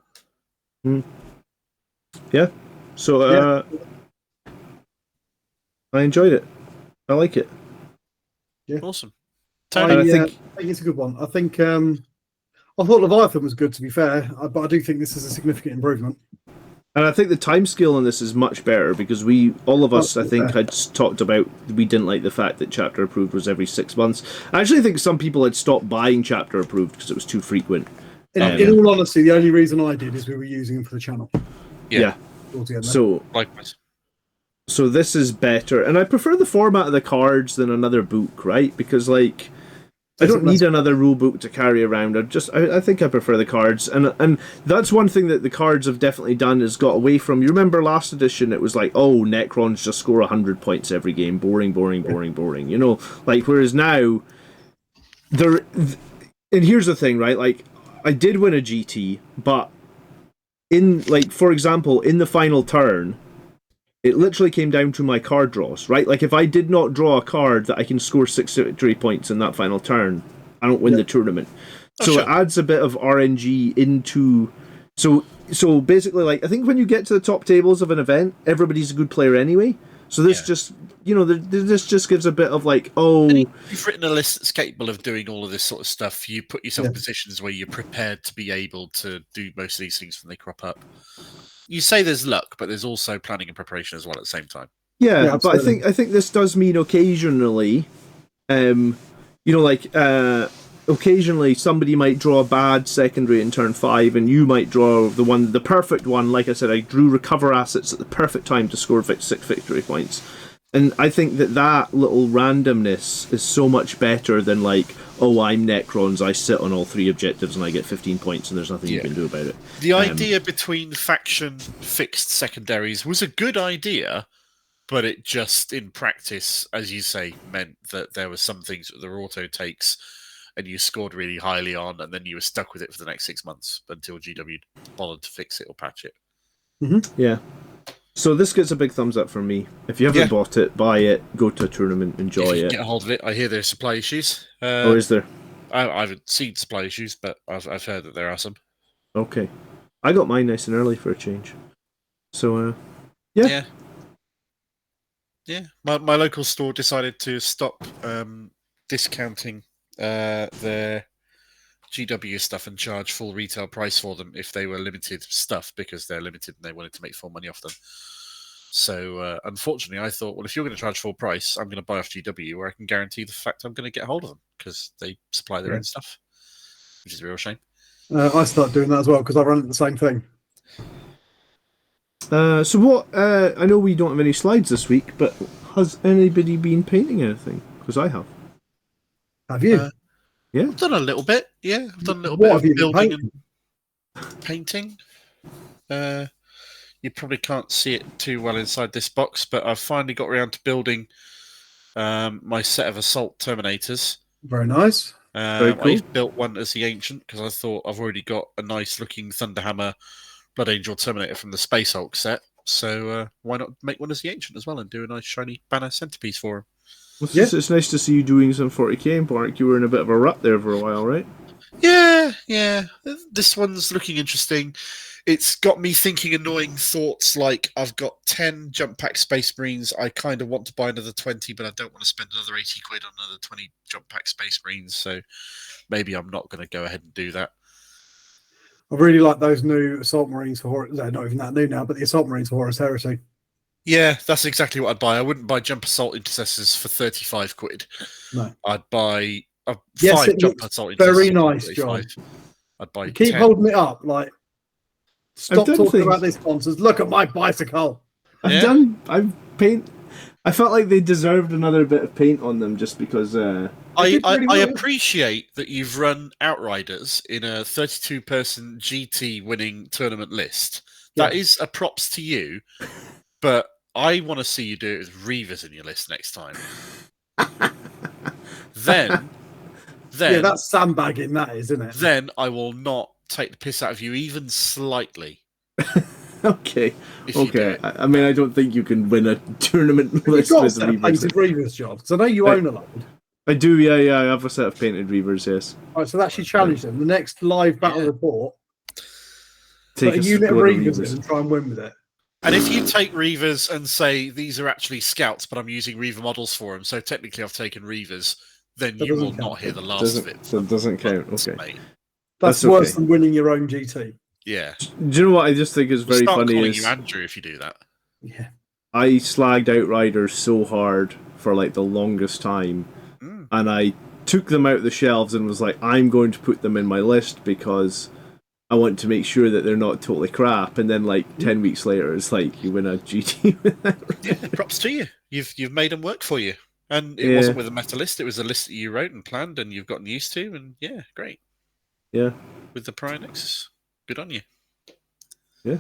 Yeah. So I enjoyed it. I like it. Yeah. Awesome. I think it's a good one. I think I thought Leviathan was good, to be fair, but I do think this is a significant improvement. And I think the timescale on this is much better because all of us, I think, had talked about we didn't like the fact that chapter approved was every 6 months. I actually think some people had stopped buying chapter approved because it was too frequent. In all honesty, the only reason I did is we were using them for the channel. Yeah. So likewise. So this is better, and I prefer the format of the cards than another book, right? Because like, I don't need another rule book to carry around. I think I prefer the cards, and that's one thing that the cards have definitely done is got away from. You remember last edition? It was like, oh, Necrons just score 100 points every game, boring. You know, like whereas now, and here's the thing, right? Like, I did win a GT, but in like, for example, in the final turn, it literally came down to my card draws, right? Like, if I did not draw a card that I can score 6 victory points in that final turn, I don't win the tournament. So it adds a bit of RNG into... So basically, like, I think when you get to the top tables of an event, everybody's a good player anyway. So this just, you know, this just gives a bit of like, oh... You've written a list that's capable of doing all of this sort of stuff. You put yourself in positions where you're prepared to be able to do most of these things when they crop up. You say there's luck, but there's also planning and preparation as well at the same time. Yeah, but I think this does mean occasionally, you know, like occasionally somebody might draw a bad secondary in turn 5, and you might draw the perfect one. Like I said, I drew recover assets at the perfect time to score 6 victory points. And I think that little randomness is so much better than like, oh, I'm Necrons, I sit on all 3 objectives and I get 15 points and there's nothing you can do about it. The idea between faction fixed secondaries was a good idea, but it just, in practice, as you say, meant that there were some things that there were auto takes and you scored really highly on, and then you were stuck with it for the next 6 months until GW bothered to fix it or patch it. Mm-hmm. Yeah. So this gets a big thumbs up from me. If you haven't bought it, buy it, go to a tournament, enjoy it. Get a hold of it. I hear there's supply issues. Oh, is there? I haven't seen supply issues, but I've heard that there are some. Okay. I got mine nice and early for a change. So, yeah. My local store decided to stop discounting their GW stuff and charge full retail price for them if they were limited stuff, because they're limited and they wanted to make full money off them. So unfortunately, I thought, well, if you're going to charge full price, I'm going to buy off GW, where I can guarantee the fact I'm going to get hold of them because they supply their own stuff, which is a real shame. I started doing that as well because I run the same thing. So what? I know we don't have any slides this week, but has anybody been painting anything? Because I have. Have you? Yeah, I've done a little bit. Yeah, I've done a little What bit have of you been building and painting. You probably can't see it too well inside this box, but I've finally got around to building my set of assault terminators. Very nice. Very cool. I've built one as the ancient because I thought I've already got a nice looking Thunderhammer Blood Angel Terminator from the Space Hulk set. So why not make one as the ancient as well and do a nice shiny banner centerpiece for him? Well, it's nice to see you doing some 40k in Park. You were in a bit of a rut there for a while, right? Yeah. This one's looking interesting. It's got me thinking annoying thoughts like, I've got 10 jump pack Space Marines. I kind of want to buy another 20, but I don't want to spend another 80 quid on another 20 jump pack Space Marines. So maybe I'm not going to go ahead and do that. I really like those new Assault Marines for Horus. They're not even that new now, but the Assault Marines for Horus Heresy. Yeah, that's exactly what I'd buy. I wouldn't buy Jump Assault Intercessors for 35 quid. No. I'd buy 5 Jump Assault Intercessors. Very nice, John. I'd buy you keep 10. holding it up. Like, stop talking about these sponsors. Look at my bicycle. I've paint. I felt like they deserved another bit of paint on them just because. I appreciate that you've run Outriders in a 32-person GT winning tournament list. That is a props to you, but I want to see you do it with Reavers in your list next time. Then that's sandbagging, that is, isn't it? Then I will not take the piss out of you even slightly. Okay. I mean, I don't think you can win a tournament list with Reavers job. Because I know you own a load. I do, yeah. I have a set of painted Reavers, yes. All right, so that's your challenge then. The next live battle report, Take put a unit of Reavers in and try and win with it. And if you take Reavers and say these are actually scouts, but I'm using Reaver models for them, so technically I've taken Reavers, then you will not hear the last of it. So it doesn't count. Okay. That's worse than winning your own GT. Yeah. Do you know what I just think is very funny? Calling you Andrew if you do that. Yeah. I slagged Outriders so hard for like the longest time, and I took them out the shelves and was like, I'm going to put them in my list because I want to make sure that they're not totally crap. And then like 10 weeks later, it's like you win a GT with Outriders. Yeah, props to you. You've made them work for you. And it wasn't with a meta list, it was a list that you wrote and planned and you've gotten used to, and yeah, great. Yeah. With the Pariah Nexus. Good on you. Yeah.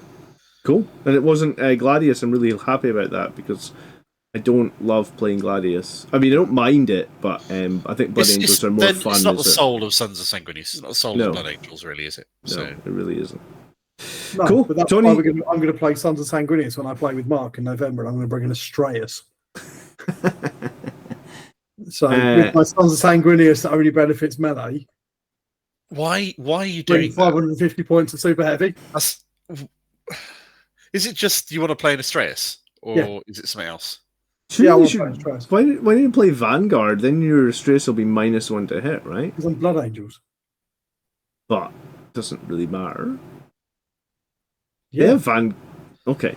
Cool. And it wasn't Gladius. I'm really happy about that because I don't love playing Gladius. I mean, I don't mind it, but I think Blood Angels are more fun. It's not the soul of Sons of Sanguinius. It's not the soul of Blood Angels, really, is it? No, it really isn't. No, cool. But that's Tony, why I'm going to play Sons of Sanguinius when I play with Mark in November, and I'm going to bring in Astraeus. So with my Sons of Sanguinius that only benefits melee. Why are you doing 550 points of super heavy? Is it just you want to play an Astraeus, or is it something else? Why don't you play Vanguard? Then your Astraeus will be -1 to hit, right? Because I'm Blood Angels. But it doesn't really matter. Yeah, Okay.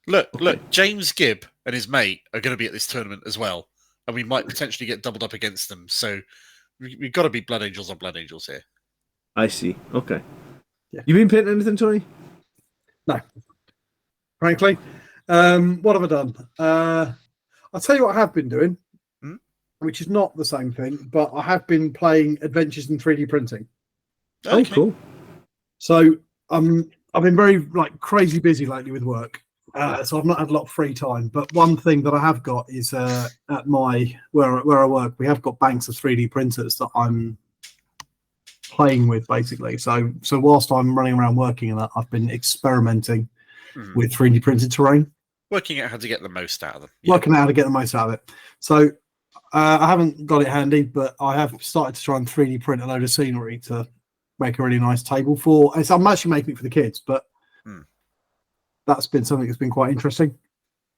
Look, James Gibb and his mate are going to be at this tournament as well, and we might potentially get doubled up against them. So we've got to be Blood Angels on Blood Angels here. I see. Okay. Yeah. You been painting anything, Tony? No. Frankly, what have I done? I'll tell you what I have been doing, which is not the same thing, but I have been playing Adventures in 3D printing. Okay. Oh, cool. So I've been very crazy busy lately with work, so I've not had a lot of free time. But one thing that I have got is at my where I work, we have got banks of 3D printers that I'm playing with, basically. So whilst I'm running around working on that, I've been experimenting with 3D printed terrain, working out how to get the most out of them. Working out how to get the most out of it. So I haven't got it handy, but I have started to try and 3D print a load of scenery to make a really nice table for. I'm actually making it for the kids, but that's been something that's been quite interesting.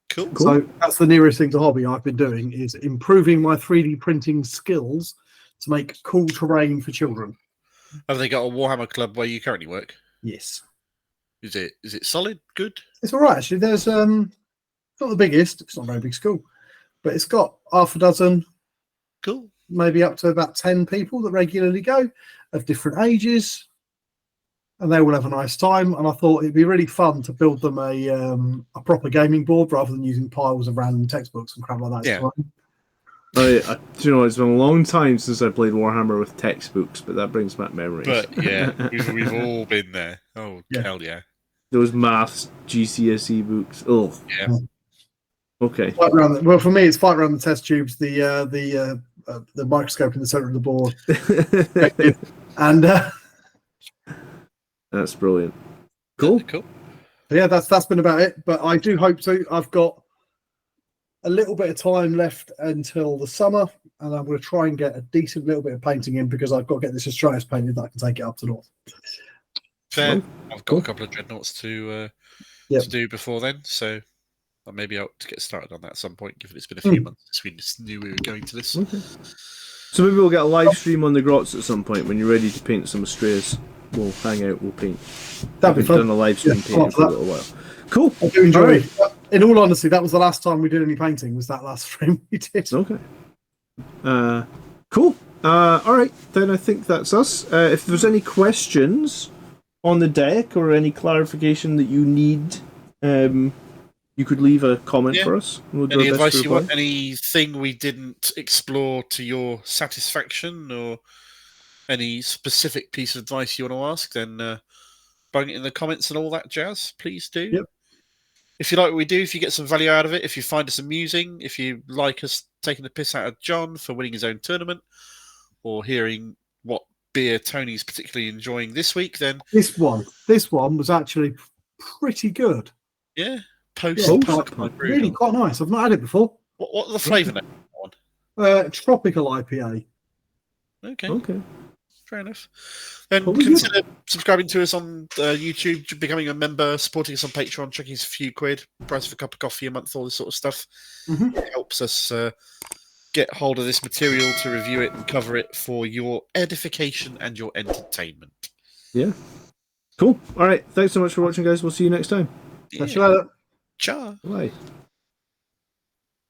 Cool. So that's the nearest thing to hobby I've been doing, is improving my 3D printing skills to make cool terrain for children. Have they got a Warhammer club where you currently work? Yes. Is it solid? Good? It's all right, actually. There's not the biggest. It's not a very big school, but it's got half a dozen. Cool. Maybe up to about 10 people that regularly go, of different ages, and they all have a nice time. And I thought it'd be really fun to build them a proper gaming board rather than using piles of random textbooks and crap like that. Yeah. Do you know, it's been a long time since I played Warhammer with textbooks, but that brings back memories. But yeah, we've all been there. Oh, hell yeah. Those maths GCSE books. Oh, yeah. Okay. Well, for me, it's fight around the test tubes, the microscope in the center of the board, and that's brilliant. Cool. Cool. Yeah, that's been about it. But I do hope to. I've got a little bit of time left until the summer, and I'm going to try and get a decent little bit of painting in, because I've got to get this Astraeus painted that I can take it up to north. Fair. I've got a couple of dreadnoughts to do before then, so I may be able to get started on that at some point, given it's been a few months since we just knew we were going to this. Okay. So maybe we'll get a live stream on the Grots at some point when you're ready to paint some Astraeus. We'll hang out, we'll paint. That'd be fun. Done a live stream painting for a little while. Cool. I do enjoy it. In all honesty, that was the last time we did any painting, was that last stream we did. Okay. Cool. All right, then I think that's us. If there's any questions on the deck or any clarification that you need, you could leave a comment for us. We'll do any our best advice to you want? reply. Anything we didn't explore to your satisfaction, or any specific piece of advice you want to ask, then bung it in the comments and all that jazz. Please do. Yep. If you like what we do, if you get some value out of it, if you find us amusing, if you like us taking the piss out of John for winning his own tournament, or hearing what beer Tony's particularly enjoying this week, then this one was actually pretty good. Yeah, Really quite nice. I've not had it before. What the flavour note on? Tropical IPA. Okay. Fair enough. And What was consider subscribing to us on YouTube, becoming a member, supporting us on Patreon, chucking us a few quid, price of a cup of coffee a month, all this sort of stuff. It helps us get hold of this material to review it and cover it for your edification and your entertainment. Yeah. Cool. All right. Thanks so much for watching, guys. We'll see you next time. Catch you later. Ciao. Bye.